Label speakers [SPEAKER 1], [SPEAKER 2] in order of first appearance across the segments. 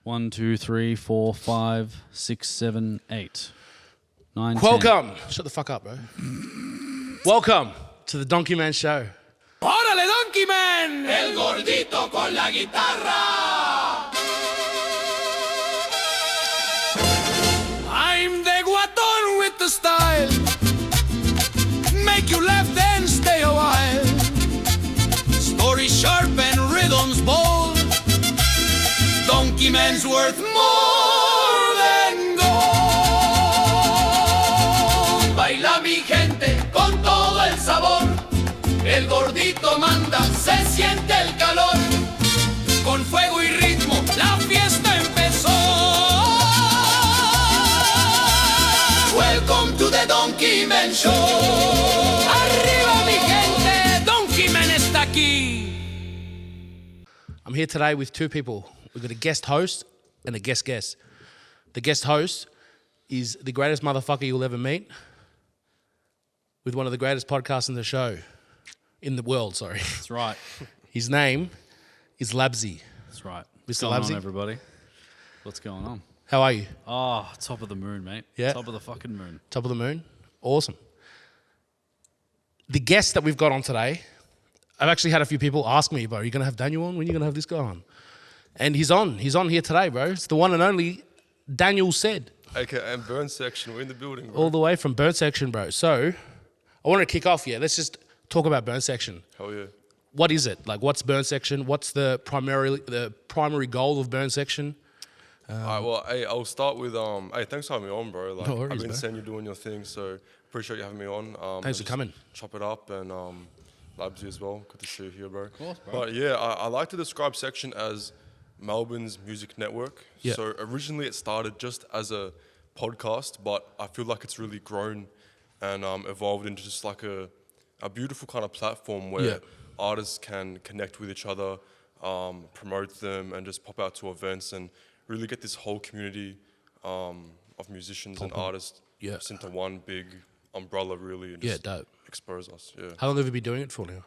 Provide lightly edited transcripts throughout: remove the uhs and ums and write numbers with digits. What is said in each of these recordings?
[SPEAKER 1] 1, 2, 3, 4, 5, 6, 7, 8, 9, 10.
[SPEAKER 2] Welcome. Shut the fuck up, bro. Welcome to the Donkeyman Show.
[SPEAKER 3] ¡Órale, Donkeyman! El gordito con la guitarra. I'm the guatón with the style. Make you laugh then stay a while. Story sharp and rhythms bold. Donkeyman's worth more than gold. Baila mi gente con todo el sabor. El gordito manda, se siente el calor. Con fuego y ritmo la fiesta empezó. Welcome to the Donkeyman Show. Arriba mi gente, Donkeyman está aquí.
[SPEAKER 2] I'm here today with two people. We've got a guest host and a guest guest. The guest host is the greatest motherfucker you'll ever meet with one of the greatest podcasts in the show. In the world, sorry.
[SPEAKER 1] That's right.
[SPEAKER 2] His name is Labzy.
[SPEAKER 1] That's right.
[SPEAKER 2] Mr.
[SPEAKER 1] What's going
[SPEAKER 2] Labzy?
[SPEAKER 1] on, everybody? What's going on?
[SPEAKER 2] How are you?
[SPEAKER 1] Oh, top of the moon, mate.
[SPEAKER 2] Yeah.
[SPEAKER 1] Top of the fucking moon.
[SPEAKER 2] Top of the moon? Awesome. The guest that we've got on today, I've actually had a few people ask me, bro, are you going to have Daniel on? When are you going to have this guy on? And he's on. He's on here today, bro. It's the one and only Daniel Said.
[SPEAKER 4] Okay, and Burn Section, we're in the building, bro.
[SPEAKER 2] All the way from Burn Section, bro. So, I want to kick off, yeah. Let's just talk about Burn Section.
[SPEAKER 4] Hell yeah.
[SPEAKER 2] What is it? Like, what's Burn Section? What's the primary goal of Burn Section?
[SPEAKER 4] All right, well, hey, I'll start with, hey, thanks for having me on, bro. Like,
[SPEAKER 2] No worries,
[SPEAKER 4] I've been
[SPEAKER 2] bro.
[SPEAKER 4] seeing you doing your thing, so appreciate you having me on.
[SPEAKER 2] Thanks for
[SPEAKER 4] just
[SPEAKER 2] coming.
[SPEAKER 4] Chop it up, and Labzy as well. Good to see you here, bro. Of
[SPEAKER 1] course, bro.
[SPEAKER 4] But yeah, I like to describe Section as Melbourne's music network.
[SPEAKER 2] Yeah.
[SPEAKER 4] So originally it started just as a podcast, but I feel like it's really grown and evolved into just like a beautiful kind of platform where
[SPEAKER 2] Yeah.
[SPEAKER 4] artists can connect with each other, promote them, and just pop out to events and really get this whole community of musicians and artists
[SPEAKER 2] Yeah.
[SPEAKER 4] just into one big umbrella, really, and
[SPEAKER 2] Yeah,
[SPEAKER 4] just
[SPEAKER 2] dope.
[SPEAKER 4] expose us. Yeah,
[SPEAKER 2] How long have you been doing it for now?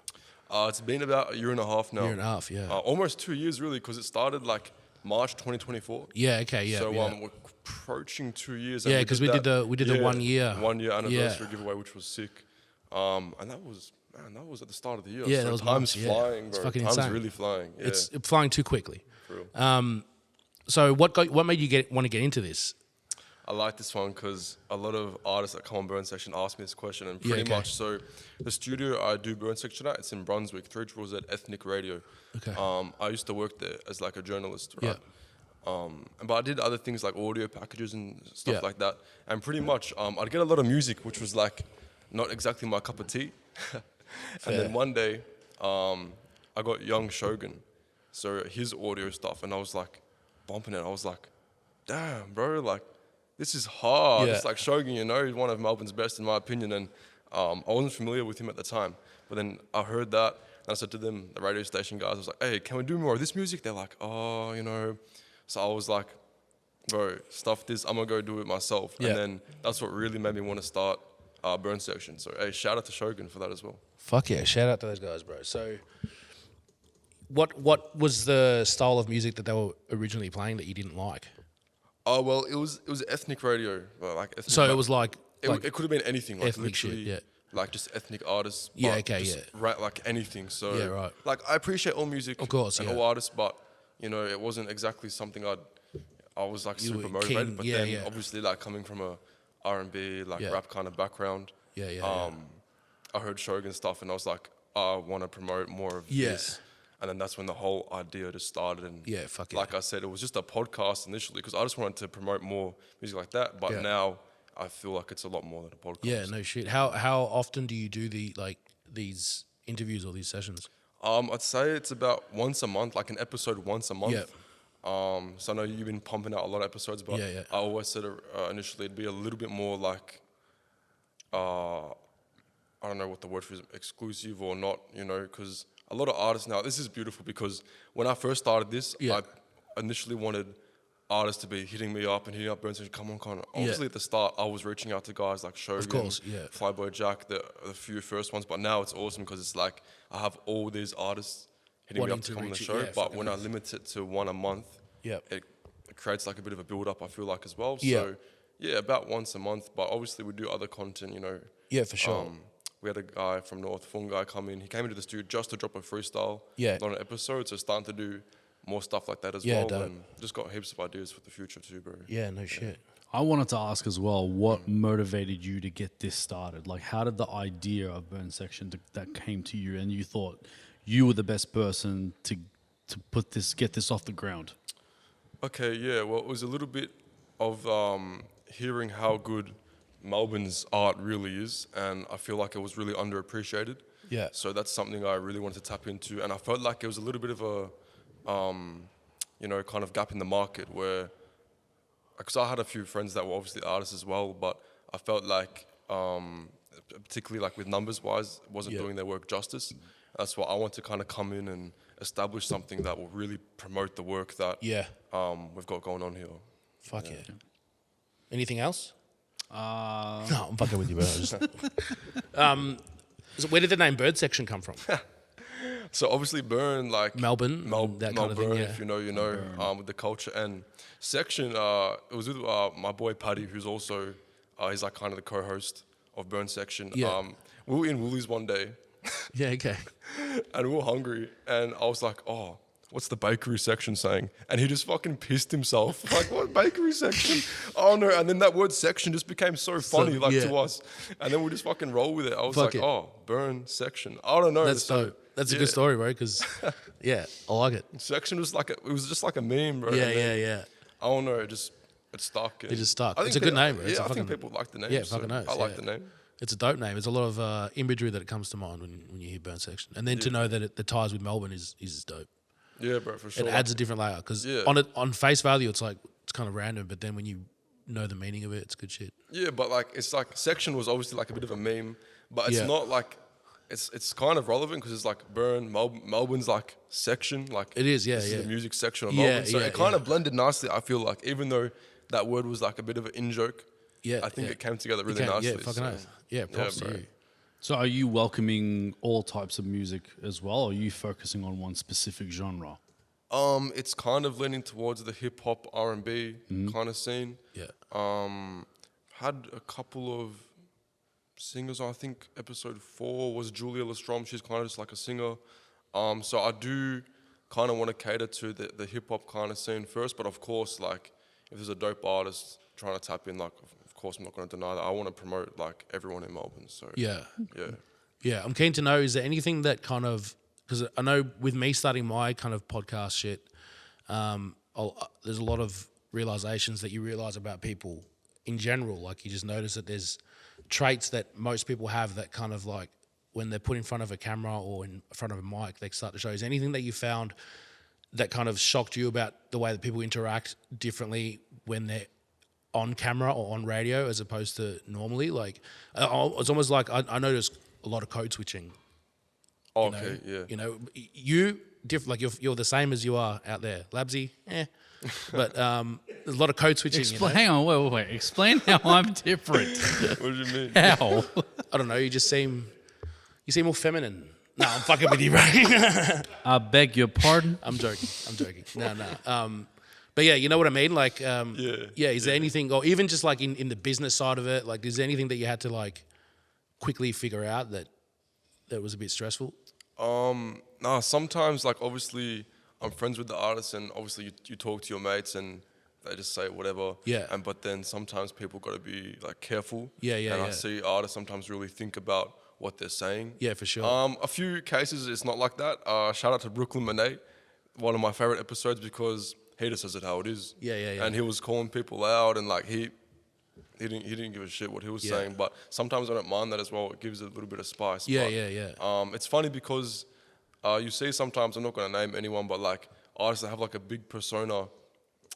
[SPEAKER 4] it's been about a year and a half now.
[SPEAKER 2] Year and a half, yeah.
[SPEAKER 4] Almost 2 years, really, because it started like March 2024.
[SPEAKER 2] Yeah, okay, yeah.
[SPEAKER 4] So
[SPEAKER 2] yeah.
[SPEAKER 4] we're approaching 2 years. and
[SPEAKER 2] Yeah, 'cause we did the 1 year.
[SPEAKER 4] 1 year anniversary
[SPEAKER 2] Yeah.
[SPEAKER 4] giveaway, which was sick. And that was at the start of the year.
[SPEAKER 2] Yeah,
[SPEAKER 4] so
[SPEAKER 2] that was
[SPEAKER 4] time's
[SPEAKER 2] nice, yeah.
[SPEAKER 4] flying,
[SPEAKER 2] It's
[SPEAKER 4] bro.
[SPEAKER 2] fucking
[SPEAKER 4] Time's
[SPEAKER 2] insane.
[SPEAKER 4] really flying. Yeah,
[SPEAKER 2] It's flying too quickly.
[SPEAKER 4] for real.
[SPEAKER 2] So what made you want to get into this?
[SPEAKER 4] I like this one because a lot of artists that come on Burn Section ask me this question, and pretty
[SPEAKER 2] okay.
[SPEAKER 4] much. So the studio I do Burn Section at, it's in Brunswick, 3 Jewels at Ethnic Radio.
[SPEAKER 2] Okay.
[SPEAKER 4] I used to work there as like a journalist,
[SPEAKER 2] Yeah.
[SPEAKER 4] right? But I did other things like audio packages and stuff
[SPEAKER 2] Yeah.
[SPEAKER 4] like that. And pretty much, I'd get a lot of music, which was like not exactly my cup of tea. And then one day, I got Young Shogun, so his audio stuff, and I was like bumping it. I was like, damn, bro, like this is hard.
[SPEAKER 2] Yeah.
[SPEAKER 4] It's like Shogun, you know, he's one of Melbourne's best in my opinion, and I wasn't familiar with him at the time. But then I heard that, and I said to them, the radio station guys, I was like, hey, can we do more of this music? They're like, oh, you know. So I was like, bro, stuff this, I'm gonna go do it myself.
[SPEAKER 2] Yeah.
[SPEAKER 4] And then that's what really made me want to start Burn Section. So hey, shout out to Shogun for that as well.
[SPEAKER 2] Fuck yeah, shout out to those guys, bro. So what was the style of music that they were originally playing that you didn't like?
[SPEAKER 4] Oh well, it was ethnic radio, but like ethnic.
[SPEAKER 2] So it was like
[SPEAKER 4] it could have been anything, like
[SPEAKER 2] ethnic shit,
[SPEAKER 4] literally,
[SPEAKER 2] yeah.
[SPEAKER 4] like just ethnic artists.
[SPEAKER 2] Yeah,
[SPEAKER 4] but
[SPEAKER 2] okay,
[SPEAKER 4] just
[SPEAKER 2] yeah.
[SPEAKER 4] like anything. So
[SPEAKER 2] Yeah, right.
[SPEAKER 4] Like I appreciate all music,
[SPEAKER 2] Of course,
[SPEAKER 4] and
[SPEAKER 2] yeah.
[SPEAKER 4] all artists, but you know, it wasn't exactly something I was like
[SPEAKER 2] You were
[SPEAKER 4] super motivated.
[SPEAKER 2] keen,
[SPEAKER 4] But
[SPEAKER 2] yeah,
[SPEAKER 4] then
[SPEAKER 2] yeah.
[SPEAKER 4] obviously like coming from a R&B like
[SPEAKER 2] Yeah.
[SPEAKER 4] rap kind of background,
[SPEAKER 2] yeah.
[SPEAKER 4] I heard Shogun stuff, and I was like, I want to promote more of
[SPEAKER 2] Yeah.
[SPEAKER 4] this. And then that's when the whole idea just started. And
[SPEAKER 2] Yeah, fuck yeah.
[SPEAKER 4] like I said, it was just a podcast initially because I just wanted to promote more music like that. But
[SPEAKER 2] Yeah.
[SPEAKER 4] now I feel like it's a lot more than a podcast.
[SPEAKER 2] Yeah, no shit. How often do you do these interviews or these sessions?
[SPEAKER 4] I'd say it's about once a month, like an episode once a month.
[SPEAKER 2] Yeah.
[SPEAKER 4] So I know you've been pumping out a lot of episodes, but
[SPEAKER 2] Yeah, yeah.
[SPEAKER 4] I always said initially it'd be a little bit more like, I don't know what the word for is, exclusive or not, you know, because a lot of artists now, this is beautiful because when I first started this,
[SPEAKER 2] Yeah.
[SPEAKER 4] I initially wanted artists to be hitting me up and hitting up Burn Section, come on. Obviously at the start, I was reaching out to guys like Shogun,
[SPEAKER 2] course, yeah.
[SPEAKER 4] Flyboy Jack, the few first ones, but now it's awesome because it's like I have all these artists hitting me
[SPEAKER 2] Wanting
[SPEAKER 4] up to
[SPEAKER 2] to
[SPEAKER 4] come on the
[SPEAKER 2] reach you,
[SPEAKER 4] show,
[SPEAKER 2] yeah,
[SPEAKER 4] but
[SPEAKER 2] fucking
[SPEAKER 4] when I
[SPEAKER 2] nice.
[SPEAKER 4] limit it to one a month,
[SPEAKER 2] Yep.
[SPEAKER 4] it creates like a bit of a build up, I feel like, as well.
[SPEAKER 2] Yeah.
[SPEAKER 4] So yeah, about once a month, but obviously we do other content, you know.
[SPEAKER 2] Yeah, for sure.
[SPEAKER 4] We had a guy from North, Fungi, come in. He came into the studio just to drop a freestyle,
[SPEAKER 2] Yeah.
[SPEAKER 4] not an episode. So starting to do more stuff like that as
[SPEAKER 2] Yeah,
[SPEAKER 4] well,
[SPEAKER 2] dope.
[SPEAKER 4] and just got heaps of ideas for the future too, bro.
[SPEAKER 2] Yeah, no shit.
[SPEAKER 1] I wanted to ask as well, what motivated you to get this started? Like, how did the idea of Burn Section that came to you, and you thought you were the best person to get this off the ground?
[SPEAKER 4] Okay, yeah. Well, it was a little bit of hearing how good Melbourne's art really is, and I feel like it was really underappreciated.
[SPEAKER 2] Yeah.
[SPEAKER 4] So that's something I really wanted to tap into, and I felt like it was a little bit of a, you know, kind of gap in the market where, because I had a few friends that were obviously artists as well, but I felt like, particularly like with numbers wise, wasn't doing their work justice. That's why I want to kind of come in and establish something that will really promote the work that we've got going on here.
[SPEAKER 2] Fuck yeah. Anything else?
[SPEAKER 1] No,
[SPEAKER 2] No, I'm fucking with you, bro. So where did the name Bird Section come from?
[SPEAKER 4] So obviously Burn, like
[SPEAKER 2] Melbourne, that kind of thing,
[SPEAKER 4] Melbourne,
[SPEAKER 2] yeah.
[SPEAKER 4] if you know, you know, with the culture and section. It was with my boy Paddy, who's also he's like kind of the co-host of Burn Section.
[SPEAKER 2] Yeah.
[SPEAKER 4] We were in Woolies one day,
[SPEAKER 2] Yeah, okay.
[SPEAKER 4] and we were hungry, and I was like, oh, what's the bakery section saying? And he just fucking pissed himself. Like, what bakery section? Oh no! And then that word section just became so funny, to us. And then we just fucking roll with it. I was
[SPEAKER 2] Fuck
[SPEAKER 4] like,
[SPEAKER 2] it.
[SPEAKER 4] oh, Burn Section. I don't know.
[SPEAKER 2] That's
[SPEAKER 4] So,
[SPEAKER 2] dope. That's a
[SPEAKER 4] yeah.
[SPEAKER 2] good story, bro, because, yeah, I like it.
[SPEAKER 4] Section was like it was just like a meme, bro.
[SPEAKER 2] Yeah,
[SPEAKER 4] And then,
[SPEAKER 2] yeah.
[SPEAKER 4] I don't know. It stuck.
[SPEAKER 2] It just stuck.
[SPEAKER 4] I think
[SPEAKER 2] It's a good name, bro. It's
[SPEAKER 4] Yeah,
[SPEAKER 2] a
[SPEAKER 4] I think
[SPEAKER 2] fucking-
[SPEAKER 4] people like the name.
[SPEAKER 2] Yeah,
[SPEAKER 4] so
[SPEAKER 2] fucking knows.
[SPEAKER 4] I like
[SPEAKER 2] yeah.
[SPEAKER 4] the name.
[SPEAKER 2] It's a dope name. There's a lot of imagery that comes to mind when you hear Burn Section. And then to know that the ties with Melbourne is dope.
[SPEAKER 4] Yeah, bro, for sure.
[SPEAKER 2] It adds a different layer because
[SPEAKER 4] Yeah.
[SPEAKER 2] on face value, it's like, it's kind of random, but then when you know the meaning of it, it's good shit.
[SPEAKER 4] Yeah, but like it's like section was obviously like a bit of a meme, but it's
[SPEAKER 2] Yeah.
[SPEAKER 4] not like it's kind of relevant because it's like Burn Melbourne's like section, like
[SPEAKER 2] It is, yeah,
[SPEAKER 4] this
[SPEAKER 2] yeah.
[SPEAKER 4] is the music section of
[SPEAKER 2] Yeah,
[SPEAKER 4] Melbourne, so
[SPEAKER 2] yeah,
[SPEAKER 4] it kind
[SPEAKER 2] yeah.
[SPEAKER 4] of blended nicely. I feel like even though that word was like a bit of an in joke,
[SPEAKER 2] Yeah,
[SPEAKER 4] I think
[SPEAKER 2] yeah.
[SPEAKER 4] it came together really
[SPEAKER 2] Okay,
[SPEAKER 4] nicely.
[SPEAKER 2] yeah, fucking
[SPEAKER 4] so.
[SPEAKER 2] nice. Yeah, props
[SPEAKER 4] bro.
[SPEAKER 2] to you.
[SPEAKER 1] So are you welcoming all types of music as well, or are you focusing on one specific genre?
[SPEAKER 4] It's kind of leaning towards the hip hop R&B kind of scene.
[SPEAKER 2] Yeah.
[SPEAKER 4] Had a couple of singers. I think episode 4 was Julia Lestrom. She's kind of just like a singer. So I do kind of want to cater to the hip hop kind of scene first. But of course, like if there's a dope artist trying to tap in, like of course I'm not going to deny that. I want to promote like everyone in Melbourne. So
[SPEAKER 2] Yeah.
[SPEAKER 4] yeah.
[SPEAKER 2] Yeah, I'm keen to know, is there anything that kind of, because I know with me starting my kind of podcast shit, there's a lot of realizations that you realize about people in general. Like you just notice that there's traits that most people have that kind of like when they're put in front of a camera or in front of a mic, they start to show. Is there anything that you found that kind of shocked you about the way that people interact differently when they're on camera or on radio as opposed to normally? Like, it's almost like I noticed a lot of code switching.
[SPEAKER 4] Oh,
[SPEAKER 2] You know,
[SPEAKER 4] okay, yeah.
[SPEAKER 2] You know, you like you're the same as you are out there. Labzy, but there's a lot of code switching.
[SPEAKER 1] Explain. Hang on, wait. Explain how I'm different.
[SPEAKER 4] What do you mean?
[SPEAKER 1] How?
[SPEAKER 2] I don't know. You seem more feminine. No, I'm fucking with you, bro.
[SPEAKER 1] I beg your pardon.
[SPEAKER 2] I'm joking. No. But yeah, you know what I mean. Like,
[SPEAKER 4] Yeah.
[SPEAKER 2] Is there anything, or even just like in the business side of it, like, is there anything that you had to like quickly figure out that was a bit stressful?
[SPEAKER 4] Nah, sometimes like obviously I'm friends with the artists and obviously you talk to your mates and they just say whatever.
[SPEAKER 2] Yeah.
[SPEAKER 4] But then sometimes people got to be like careful.
[SPEAKER 2] Yeah,
[SPEAKER 4] And I
[SPEAKER 2] yeah.
[SPEAKER 4] see artists sometimes really think about what they're saying.
[SPEAKER 2] Yeah, for sure.
[SPEAKER 4] A few cases it's not like that. Shout out to Brooklyn Monet, one of my favorite episodes because he just says it how it is.
[SPEAKER 2] Yeah.
[SPEAKER 4] And he was calling people out and like he didn't give a shit what he was saying, but sometimes I don't mind that as well. It gives it a little bit of spice.
[SPEAKER 2] Yeah,
[SPEAKER 4] but,
[SPEAKER 2] yeah.
[SPEAKER 4] It's funny because you see sometimes, I'm not going to name anyone, but like artists that have like a big persona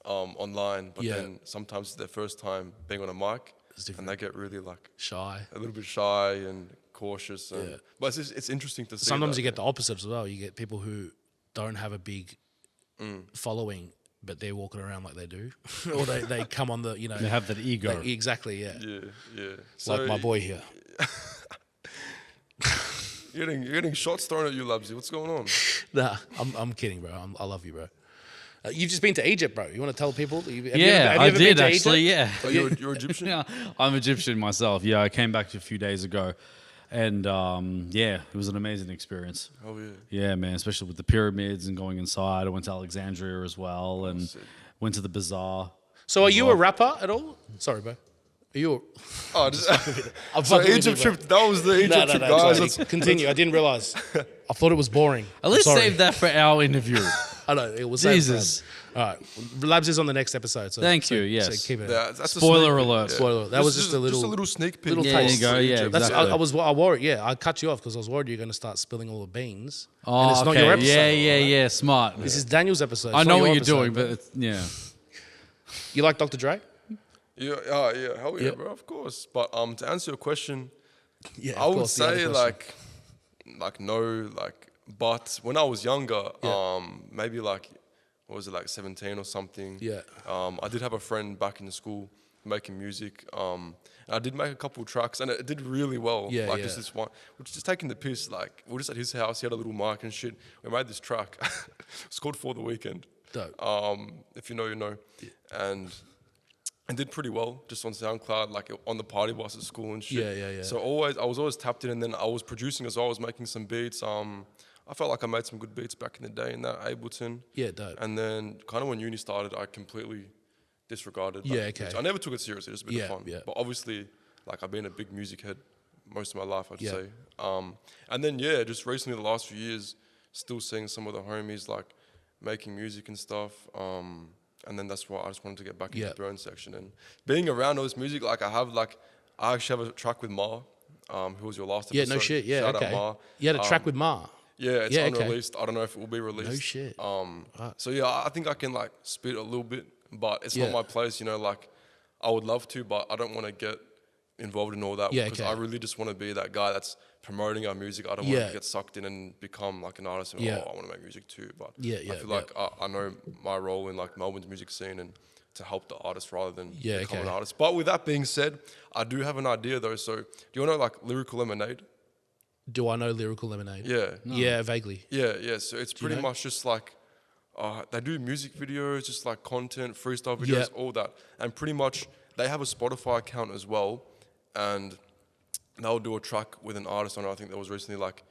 [SPEAKER 4] online, but then sometimes it's their first time being on a mic and they get really like
[SPEAKER 2] Shy.
[SPEAKER 4] a little bit shy and cautious. And, But it's interesting to see.
[SPEAKER 2] Sometimes
[SPEAKER 4] that.
[SPEAKER 2] you get the opposite as well. You get people who don't have a big following, but they're walking around like they do, or they come on the
[SPEAKER 1] They have that ego.
[SPEAKER 2] like, exactly, yeah.
[SPEAKER 4] Yeah.
[SPEAKER 2] Like my boy here.
[SPEAKER 4] You're getting shots thrown at you, Labzy. What's going on?
[SPEAKER 2] Nah, I'm kidding, bro. I love you, bro. You've just been to Egypt, bro. You want to tell people? Have you
[SPEAKER 1] Yeah,
[SPEAKER 2] ever
[SPEAKER 1] I
[SPEAKER 2] been
[SPEAKER 1] did
[SPEAKER 2] to
[SPEAKER 1] actually.
[SPEAKER 2] Egypt?
[SPEAKER 1] Yeah.
[SPEAKER 4] Oh, you're Egyptian?
[SPEAKER 1] Yeah, I'm Egyptian myself. Yeah, I came back a few days ago, and yeah, it was an amazing experience.
[SPEAKER 4] Oh yeah.
[SPEAKER 1] Yeah, man, especially with the pyramids and going inside. I went to Alexandria as well, and
[SPEAKER 4] sick.
[SPEAKER 1] went to the bazaar.
[SPEAKER 2] So are you a rapper at all? Sorry, bro. Are you a...
[SPEAKER 4] Oh, just,
[SPEAKER 2] I'm
[SPEAKER 4] so
[SPEAKER 2] fucking with
[SPEAKER 4] Egypt
[SPEAKER 2] you, bro.
[SPEAKER 4] trip. That was the Egypt trip, guys.
[SPEAKER 2] sorry.
[SPEAKER 4] That's-
[SPEAKER 2] Continue. I didn't realize. I thought it was boring.
[SPEAKER 1] At least
[SPEAKER 2] Sorry.
[SPEAKER 1] save that for our interview.
[SPEAKER 2] I know. It was
[SPEAKER 1] Jesus.
[SPEAKER 2] All right. Labs is on the next episode. So,
[SPEAKER 1] Thank
[SPEAKER 2] so-
[SPEAKER 1] you, yes.
[SPEAKER 2] So keep it.
[SPEAKER 4] Yeah, that's a
[SPEAKER 1] Spoiler
[SPEAKER 4] sneak peek,
[SPEAKER 1] alert.
[SPEAKER 4] yeah.
[SPEAKER 2] Spoiler alert. That was just a little
[SPEAKER 4] sneak peek.
[SPEAKER 2] little
[SPEAKER 1] Yeah, there
[SPEAKER 2] taste.
[SPEAKER 1] you go. Yeah,
[SPEAKER 4] Egypt.
[SPEAKER 2] That's,
[SPEAKER 1] exactly.
[SPEAKER 2] I worried. Yeah, I cut you off because I was worried you're going to start spilling all the beans.
[SPEAKER 1] Oh,
[SPEAKER 2] and it's not
[SPEAKER 1] okay.
[SPEAKER 2] your episode.
[SPEAKER 1] Yeah. Smart.
[SPEAKER 2] This is Daniel's episode.
[SPEAKER 1] I
[SPEAKER 2] It's
[SPEAKER 1] know
[SPEAKER 2] not
[SPEAKER 1] what
[SPEAKER 2] your
[SPEAKER 1] you're doing,
[SPEAKER 2] episode.
[SPEAKER 1] but it's, yeah.
[SPEAKER 2] You like Dr. Dre?
[SPEAKER 4] Yeah, hell yeah,
[SPEAKER 2] Yeah.
[SPEAKER 4] bro, of course. But to answer your question,
[SPEAKER 2] Yeah,
[SPEAKER 4] I would say like no, like. But when I was younger,
[SPEAKER 2] Yeah.
[SPEAKER 4] maybe like, what was it, like 17 or something?
[SPEAKER 2] Yeah.
[SPEAKER 4] I did have a friend back in school making music. And I did make a couple tracks, and it did really well.
[SPEAKER 2] Yeah,
[SPEAKER 4] like
[SPEAKER 2] yeah.
[SPEAKER 4] just this one, which is just taking the piss. Like we were just at his house. He had a little mic and shit. We made this track. It's called For the Weekend.
[SPEAKER 2] Dope.
[SPEAKER 4] If you know, you know. And did pretty well just on SoundCloud, like on the party bus at school and shit.
[SPEAKER 2] Yeah.
[SPEAKER 4] So I was always tapped in, and then I was producing as well. I was making some beats. I felt like I made some good beats back in the day in that Ableton.
[SPEAKER 2] Yeah, dope.
[SPEAKER 4] And then kind of when uni started, I completely disregarded.
[SPEAKER 2] Yeah,
[SPEAKER 4] that.
[SPEAKER 2] okay.
[SPEAKER 4] I never took it seriously. Just a bit
[SPEAKER 2] Yeah,
[SPEAKER 4] of fun.
[SPEAKER 2] yeah.
[SPEAKER 4] But obviously, like I've been a big music head most of my life, I'd
[SPEAKER 2] Yeah.
[SPEAKER 4] say. And then yeah, just recently the last few years, still seeing some of the homies like making music and stuff. And then that's why I just wanted to get back into
[SPEAKER 2] Yeah.
[SPEAKER 4] the Burn section and being around all this music. Like I actually have a track with Ma, who was your last
[SPEAKER 2] Yeah,
[SPEAKER 4] episode.
[SPEAKER 2] no shit. Yeah,
[SPEAKER 4] Shout
[SPEAKER 2] okay.
[SPEAKER 4] out Ma.
[SPEAKER 2] You had a track with Ma.
[SPEAKER 4] Yeah, it's
[SPEAKER 2] Yeah, okay.
[SPEAKER 4] unreleased. I don't know if it will be released.
[SPEAKER 2] No shit.
[SPEAKER 4] So yeah, I think I can like spit a little bit, but it's
[SPEAKER 2] Yeah.
[SPEAKER 4] not my place. You know, like I would love to, but I don't want to get involved in all that
[SPEAKER 2] Yeah,
[SPEAKER 4] because
[SPEAKER 2] okay.
[SPEAKER 4] I really just want to be that guy that's promoting our music. I don't want
[SPEAKER 2] Yeah.
[SPEAKER 4] to get sucked in and become like an artist and
[SPEAKER 2] Yeah.
[SPEAKER 4] I want to make music too. But
[SPEAKER 2] Yeah,
[SPEAKER 4] I
[SPEAKER 2] yeah,
[SPEAKER 4] feel like I know my role in like Melbourne's music scene and to help the artist rather than
[SPEAKER 2] Yeah,
[SPEAKER 4] become
[SPEAKER 2] okay.
[SPEAKER 4] an artist. But with that being said, I do have an idea though. So do you want to know like Lyrical Lemonade?
[SPEAKER 2] Do I know Lyrical Lemonade?
[SPEAKER 4] Yeah.
[SPEAKER 2] Yeah, vaguely.
[SPEAKER 4] Yeah. So it's
[SPEAKER 2] you
[SPEAKER 4] pretty
[SPEAKER 2] know?
[SPEAKER 4] much just like they do music videos, just like content, freestyle videos,
[SPEAKER 2] Yeah.
[SPEAKER 4] all that. And pretty much they have a Spotify account as well, and they'll do a track with an artist on it. I think there was recently like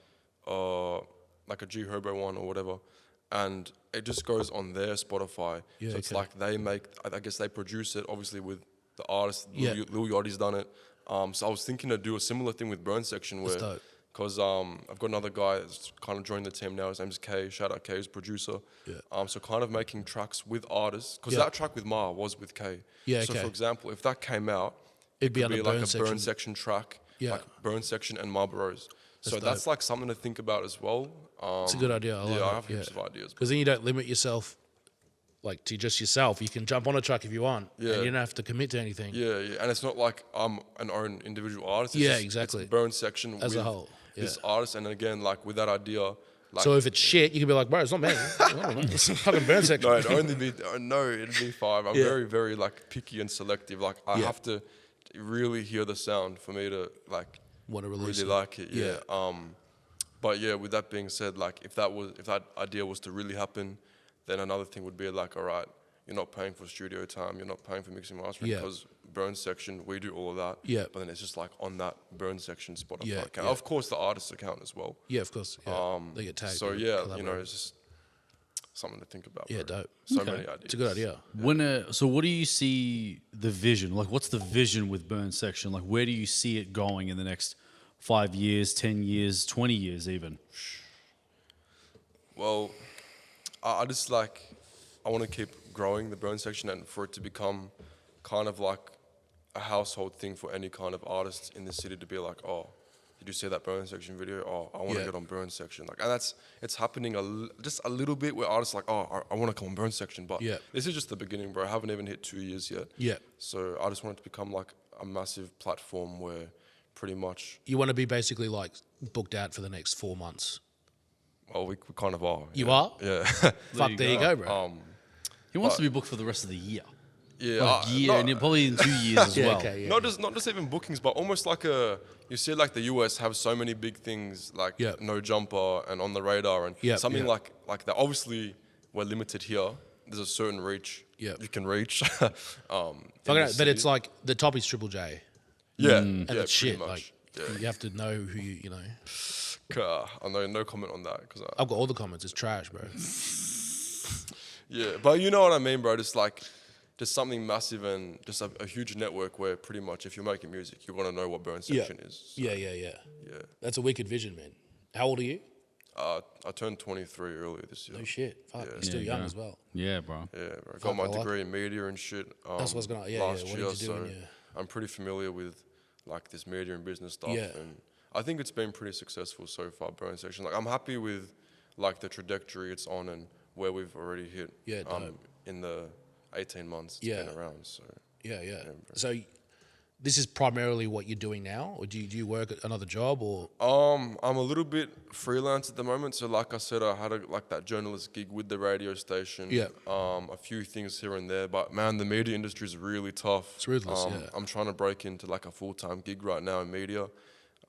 [SPEAKER 4] a G Herbo one or whatever, and it just goes on their Spotify.
[SPEAKER 2] Yeah,
[SPEAKER 4] so it's
[SPEAKER 2] okay.
[SPEAKER 4] like they make, I guess they produce it obviously with the artist.
[SPEAKER 2] Yeah.
[SPEAKER 4] Lil Yachty's done it. So I was thinking to do a similar thing with Burn Section where.
[SPEAKER 2] dope.
[SPEAKER 4] Because I've got another guy that's kind of joined the team now. His name's Kay. Shout out Kay, he's producer.
[SPEAKER 2] Yeah.
[SPEAKER 4] So kind of making tracks with artists. Because
[SPEAKER 2] Yeah.
[SPEAKER 4] that track with Ma was with Kay.
[SPEAKER 2] Yeah,
[SPEAKER 4] So
[SPEAKER 2] okay.
[SPEAKER 4] for example, if that came out,
[SPEAKER 2] It'd be
[SPEAKER 4] could
[SPEAKER 2] on the
[SPEAKER 4] like
[SPEAKER 2] Burn
[SPEAKER 4] a
[SPEAKER 2] Section.
[SPEAKER 4] Burn Section track.
[SPEAKER 2] Yeah.
[SPEAKER 4] Like Burn Section and Marlboros. So
[SPEAKER 2] That's
[SPEAKER 4] that's
[SPEAKER 2] dope.
[SPEAKER 4] like something to think about as well.
[SPEAKER 2] It's a good idea. I like
[SPEAKER 4] I
[SPEAKER 2] it,
[SPEAKER 4] have heaps of ideas.
[SPEAKER 2] Because then you don't limit yourself like to just yourself. You can jump on a track if you want.
[SPEAKER 4] Yeah.
[SPEAKER 2] And you don't have to commit to anything.
[SPEAKER 4] Yeah. And it's not like I'm an own individual artist. It's
[SPEAKER 2] Yeah,
[SPEAKER 4] just-
[SPEAKER 2] exactly.
[SPEAKER 4] It's Burn Section
[SPEAKER 2] As a
[SPEAKER 4] with
[SPEAKER 2] whole,
[SPEAKER 4] this
[SPEAKER 2] yeah.
[SPEAKER 4] artist. And again, like with that idea, like
[SPEAKER 2] So if it's shit, you can be like, bro, it's not me. It's a fucking Burn Section.
[SPEAKER 4] No, it'd only be it'd be 5. I'm
[SPEAKER 2] Yeah.
[SPEAKER 4] very, very like picky and selective. Like I
[SPEAKER 2] Yeah.
[SPEAKER 4] have to really hear the sound for me to like
[SPEAKER 2] Want to release
[SPEAKER 4] really
[SPEAKER 2] it.
[SPEAKER 4] like it. Yeah. But yeah, with that being said, like if that idea was to really happen, then another thing would be like, all right, you're not paying for studio time, you're not paying for mixing and mastering
[SPEAKER 2] Yeah.
[SPEAKER 4] because Burn Section, we do all of that.
[SPEAKER 2] Yeah.
[SPEAKER 4] But then it's just like on that Burn Section Spotify
[SPEAKER 2] Yeah,
[SPEAKER 4] account.
[SPEAKER 2] yeah.
[SPEAKER 4] Of course, the artist's account as well.
[SPEAKER 2] Yeah, of course. Yeah. They get tagged.
[SPEAKER 4] So
[SPEAKER 2] and
[SPEAKER 4] yeah,
[SPEAKER 2] collaborate.
[SPEAKER 4] it's just something to think about.
[SPEAKER 2] Yeah,
[SPEAKER 4] bro.
[SPEAKER 2] dope.
[SPEAKER 4] So many ideas.
[SPEAKER 2] It's a good idea.
[SPEAKER 1] So what do you see the vision? Like, what's the vision with Burn Section? Like, where do you see it going in the next 5 years, 10 years, 20 years even?
[SPEAKER 4] Well, I just like, I want to keep growing the Burn Section and for it to become kind of like a household thing for any kind of artist in the city to be like, oh, did you see that Burn Section video? Oh, I want to
[SPEAKER 2] Yeah.
[SPEAKER 4] get on Burn Section. Like, and it's happening just a little bit where artists are like, oh, I want to come on Burn Section. But
[SPEAKER 2] Yeah.
[SPEAKER 4] this is just the beginning, bro. I haven't even hit 2 years yet.
[SPEAKER 2] Yeah.
[SPEAKER 4] So I just want it to become like a massive platform where pretty much,
[SPEAKER 2] You want to be basically like booked out for the next 4 months.
[SPEAKER 4] well, we kind of are.
[SPEAKER 2] You
[SPEAKER 4] yeah.
[SPEAKER 2] are?
[SPEAKER 4] Yeah.
[SPEAKER 2] Fuck, there you go, bro.
[SPEAKER 1] He wants to be booked for the rest of the year.
[SPEAKER 4] Yeah.
[SPEAKER 1] Like year,
[SPEAKER 4] no,
[SPEAKER 1] and probably in 2 years as well.
[SPEAKER 2] okay, yeah.
[SPEAKER 4] Not just even bookings, but almost like you see like the US have so many big things like
[SPEAKER 2] Yeah.
[SPEAKER 4] No Jumper and On the Radar and
[SPEAKER 2] Yeah,
[SPEAKER 4] something
[SPEAKER 2] yeah.
[SPEAKER 4] like that. Obviously, we're limited here there's a certain reach
[SPEAKER 2] Yeah.
[SPEAKER 4] you can reach.
[SPEAKER 2] Fucking hell, but it's like the top is Triple J.
[SPEAKER 4] yeah,
[SPEAKER 2] And
[SPEAKER 4] yeah,
[SPEAKER 2] it's
[SPEAKER 4] pretty
[SPEAKER 2] shit.
[SPEAKER 4] much.
[SPEAKER 2] Like
[SPEAKER 4] Yeah.
[SPEAKER 2] you have to know who you know.
[SPEAKER 4] I know no comment on that because
[SPEAKER 2] I've got all the comments. It's trash, bro.
[SPEAKER 4] yeah, but you know what I mean, bro. Just like just something massive and just a huge network where pretty much if you're making music, you want to know what burn section is. So,
[SPEAKER 2] Yeah.
[SPEAKER 4] yeah.
[SPEAKER 2] That's a wicked vision, man. How old are you?
[SPEAKER 4] I turned 23 earlier this year.
[SPEAKER 2] No shit. Fuck,
[SPEAKER 4] Yeah.
[SPEAKER 2] you're still
[SPEAKER 1] Yeah,
[SPEAKER 2] young
[SPEAKER 1] yeah.
[SPEAKER 2] as well.
[SPEAKER 1] Yeah, bro.
[SPEAKER 4] Yeah, bro.
[SPEAKER 2] Fuck,
[SPEAKER 4] Got my
[SPEAKER 2] I like
[SPEAKER 4] degree in media and shit.
[SPEAKER 2] That's what I was gonna- yeah,
[SPEAKER 4] last
[SPEAKER 2] what did
[SPEAKER 4] year,
[SPEAKER 2] you do
[SPEAKER 4] so
[SPEAKER 2] in your-
[SPEAKER 4] I'm pretty familiar with like this media and business stuff.
[SPEAKER 2] Yeah.
[SPEAKER 4] And I think it's been pretty successful so far, burn section. Like I'm happy with like the trajectory it's on and where we've already hit.
[SPEAKER 2] Yeah, dope.
[SPEAKER 4] in the 18 months it's
[SPEAKER 2] Yeah.
[SPEAKER 4] been around. So
[SPEAKER 2] Yeah.
[SPEAKER 4] bro.
[SPEAKER 2] So this is primarily what you're doing now, or do you work at another job, or
[SPEAKER 4] I'm a little bit freelance at the moment. So like I said, I had like that journalist gig with the radio station.
[SPEAKER 2] Yeah.
[SPEAKER 4] A few things here and there, but man, the media industry is really tough.
[SPEAKER 2] It's ruthless, yeah.
[SPEAKER 4] I'm trying to break into like a full-time gig right now in media.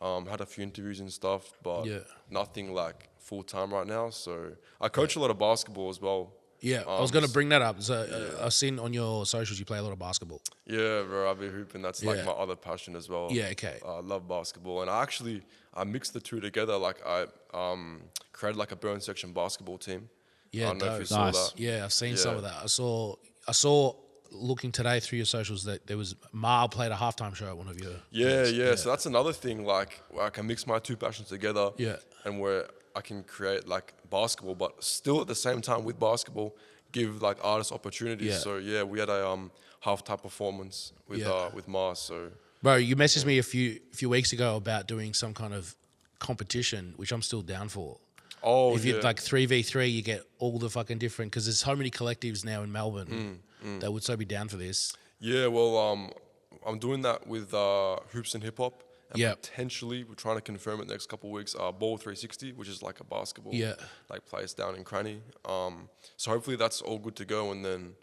[SPEAKER 4] Had a few interviews and stuff, but
[SPEAKER 2] Yeah.
[SPEAKER 4] nothing like full-time right now. So I coach a lot of basketball as well.
[SPEAKER 2] yeah? I was going to bring that up. So I've seen on your socials you play a lot of basketball.
[SPEAKER 4] Yeah, bro, I'll be hooping. That's like
[SPEAKER 2] Yeah.
[SPEAKER 4] my other passion as well.
[SPEAKER 2] Yeah, okay.
[SPEAKER 4] I love basketball, and I mixed the two together. Like I created like a burn section basketball team.
[SPEAKER 2] Yeah,
[SPEAKER 4] I don't know if
[SPEAKER 2] dope.
[SPEAKER 4] you saw
[SPEAKER 1] Nice.
[SPEAKER 4] that.
[SPEAKER 2] Yeah, I've seen some
[SPEAKER 4] Yeah.
[SPEAKER 2] of that. I saw looking today through your socials that there was Mar played a halftime show at one of your
[SPEAKER 4] Yeah,
[SPEAKER 2] things.
[SPEAKER 4] yeah. So that's another thing. Like where I can mix my two passions together.
[SPEAKER 2] Yeah.
[SPEAKER 4] And where I can create like basketball, but still at the same time with basketball, give like artists opportunities.
[SPEAKER 2] Yeah.
[SPEAKER 4] So yeah, we had a halftime performance with
[SPEAKER 2] Yeah.
[SPEAKER 4] with Mars. So
[SPEAKER 2] Bro, you messaged me a few weeks ago about doing some kind of competition, which I'm still down for. If you like 3v3, you get all the fucking different, because there's so many collectives now in Melbourne that would so be down for this.
[SPEAKER 4] Yeah, well, I'm doing that with Hoops and HipHop. And
[SPEAKER 2] Yeah.
[SPEAKER 4] potentially, we're trying to confirm it next couple of weeks. Ball 360, which is like a basketball
[SPEAKER 2] Yeah.
[SPEAKER 4] like place down in Cranny. So hopefully that's all good to go. And then,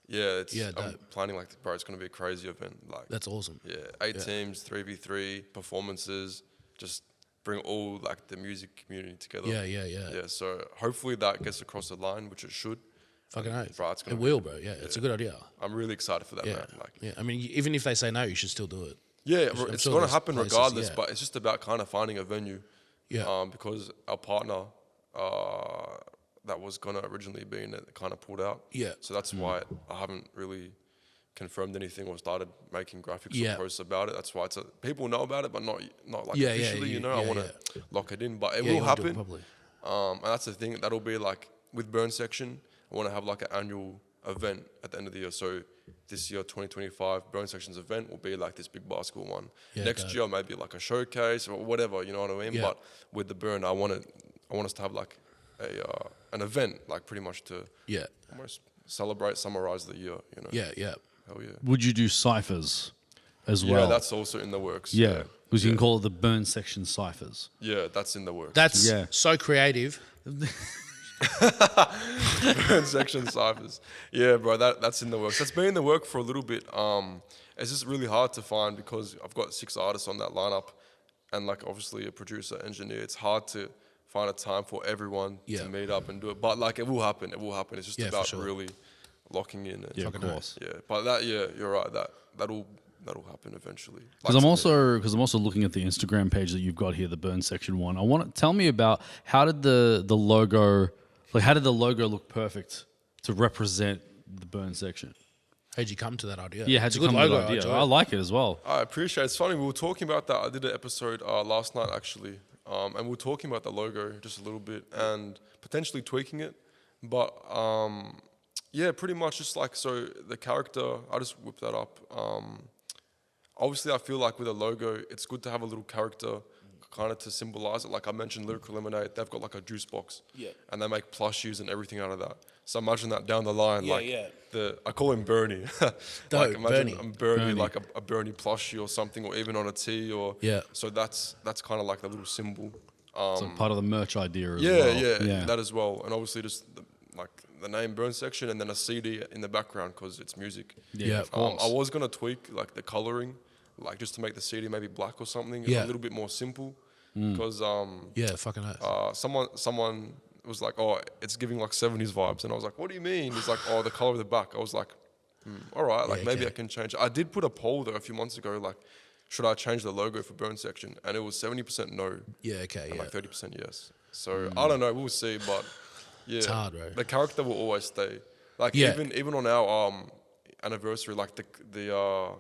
[SPEAKER 4] yeah, I'm
[SPEAKER 2] dope.
[SPEAKER 4] planning like, bro, it's going to be a crazy event. Like,
[SPEAKER 2] That's awesome.
[SPEAKER 4] yeah, 8 teams, 3v3 performances, just bring all like the music community together.
[SPEAKER 2] Yeah.
[SPEAKER 4] Yeah, so hopefully that gets across the line, which it should.
[SPEAKER 2] Fucking oath.
[SPEAKER 4] Bro, it's
[SPEAKER 2] It
[SPEAKER 4] gonna be-
[SPEAKER 2] will, bro. Yeah, it's a good idea.
[SPEAKER 4] I'm really excited for that,
[SPEAKER 2] Yeah.
[SPEAKER 4] man. Like,
[SPEAKER 2] Yeah. I mean, even if they say no, you should still do it.
[SPEAKER 4] yeah,
[SPEAKER 2] I'm
[SPEAKER 4] it's
[SPEAKER 2] sure
[SPEAKER 4] going to
[SPEAKER 2] there's
[SPEAKER 4] happen
[SPEAKER 2] places,
[SPEAKER 4] regardless,
[SPEAKER 2] yeah.
[SPEAKER 4] but it's just about kind of finding a venue.
[SPEAKER 2] Yeah.
[SPEAKER 4] Because our partner that was going to originally be in it kind of pulled out.
[SPEAKER 2] Yeah.
[SPEAKER 4] So that's why I haven't really confirmed anything or started making graphics
[SPEAKER 2] Yeah.
[SPEAKER 4] or posts about it. That's why people know about it, but not like
[SPEAKER 2] Yeah,
[SPEAKER 4] officially,
[SPEAKER 2] yeah,
[SPEAKER 4] you know. I
[SPEAKER 2] yeah,
[SPEAKER 4] want to lock it in, but it
[SPEAKER 2] Yeah, you
[SPEAKER 4] will
[SPEAKER 2] wanna do it
[SPEAKER 4] happen.
[SPEAKER 2] properly.
[SPEAKER 4] And that's the thing. That'll be like with Burn Section. I want to have like an annual event at the end of the year. So this year, 2025, Burn Section's event will be like this big basketball one.
[SPEAKER 2] Yeah,
[SPEAKER 4] Next
[SPEAKER 2] dope.
[SPEAKER 4] year, maybe like a showcase or whatever. You know what I mean?
[SPEAKER 2] Yeah.
[SPEAKER 4] But with the Burn, I want us to have like an event, like pretty much to
[SPEAKER 2] Yeah.
[SPEAKER 4] almost celebrate, summarize the year. You know?
[SPEAKER 2] Yeah.
[SPEAKER 4] Hell yeah.
[SPEAKER 1] Would you do ciphers as
[SPEAKER 4] Yeah,
[SPEAKER 1] well?
[SPEAKER 4] that's also in the works.
[SPEAKER 1] yeah, because you
[SPEAKER 4] yeah.
[SPEAKER 1] can call it the burn section ciphers.
[SPEAKER 4] Yeah, that's in the works.
[SPEAKER 2] That's
[SPEAKER 1] Yeah.
[SPEAKER 2] so creative.
[SPEAKER 4] Burn section ciphers. Yeah, bro, that's in the works. That's been in the work for a little bit. It's just really hard to find because I've got 6 artists on that lineup, and like obviously a producer, engineer. It's hard to find a time for everyone
[SPEAKER 2] Yeah.
[SPEAKER 4] to meet up and do it. But like it will happen. It will happen. It's just
[SPEAKER 2] Yeah, for
[SPEAKER 4] about
[SPEAKER 2] sure.
[SPEAKER 4] really locking in. And,
[SPEAKER 1] Yeah, of course.
[SPEAKER 4] Yeah, but that you're right. That'll happen eventually.
[SPEAKER 1] Because I'm also looking at the Instagram page that you've got here, the burn section one. I want to tell me about how did the logo, like how did the logo look perfect to represent the burn section?
[SPEAKER 2] How'd you come to that idea?
[SPEAKER 1] Yeah, how'd
[SPEAKER 2] It's
[SPEAKER 1] you
[SPEAKER 2] a good
[SPEAKER 1] come to
[SPEAKER 2] logo.
[SPEAKER 1] that idea?
[SPEAKER 2] enjoy
[SPEAKER 1] I
[SPEAKER 2] it.
[SPEAKER 1] like it as well.
[SPEAKER 4] I appreciate it. It's funny, we were talking about that. I did an episode last night, actually. And we were talking about the logo just a little bit and potentially tweaking it. But, yeah, pretty much just like, so the character, I just whipped that up. Obviously, I feel like with a logo, it's good to have a little character kind of to symbolize it. Like I mentioned, Lyrical Lemonade, they've got like a juice box.
[SPEAKER 2] Yeah.
[SPEAKER 4] And they make plushies and everything out of that. So imagine that down the line,
[SPEAKER 2] Yeah,
[SPEAKER 4] like
[SPEAKER 2] yeah.
[SPEAKER 4] I call him Bernie.
[SPEAKER 2] Dope,
[SPEAKER 4] Like imagine
[SPEAKER 2] Bernie.
[SPEAKER 4] I'm Bernie,
[SPEAKER 1] Bernie.
[SPEAKER 4] like a Bernie plushie or something, or even on a tee, or
[SPEAKER 2] Yeah.
[SPEAKER 4] So that's kind of like the little symbol.
[SPEAKER 1] So part of the merch idea as
[SPEAKER 4] Yeah,
[SPEAKER 1] well.
[SPEAKER 4] yeah, that as well, and obviously just like the name Burn Section, and then a CD in the background because it's music.
[SPEAKER 2] Yeah,
[SPEAKER 1] of course.
[SPEAKER 4] I was gonna tweak like the coloring, like just to make the CD maybe black or something,
[SPEAKER 2] Yeah.
[SPEAKER 4] a little bit more simple, because
[SPEAKER 2] Yeah, fucking hell.
[SPEAKER 4] someone it was like, oh, it's giving like 70s vibes. And I was like, what do you mean? He's like, oh, the color of the back. I was like, all right, like maybe I can change. I did put a poll though a few months ago, like, should I change the logo for Burn Section? And it was 70% no.
[SPEAKER 2] Yeah, okay,
[SPEAKER 4] and
[SPEAKER 2] yeah.
[SPEAKER 4] like 30% yes. So I don't know, we'll see, but yeah.
[SPEAKER 2] It's hard, bro.
[SPEAKER 4] The character will always stay. Like even on our anniversary, like the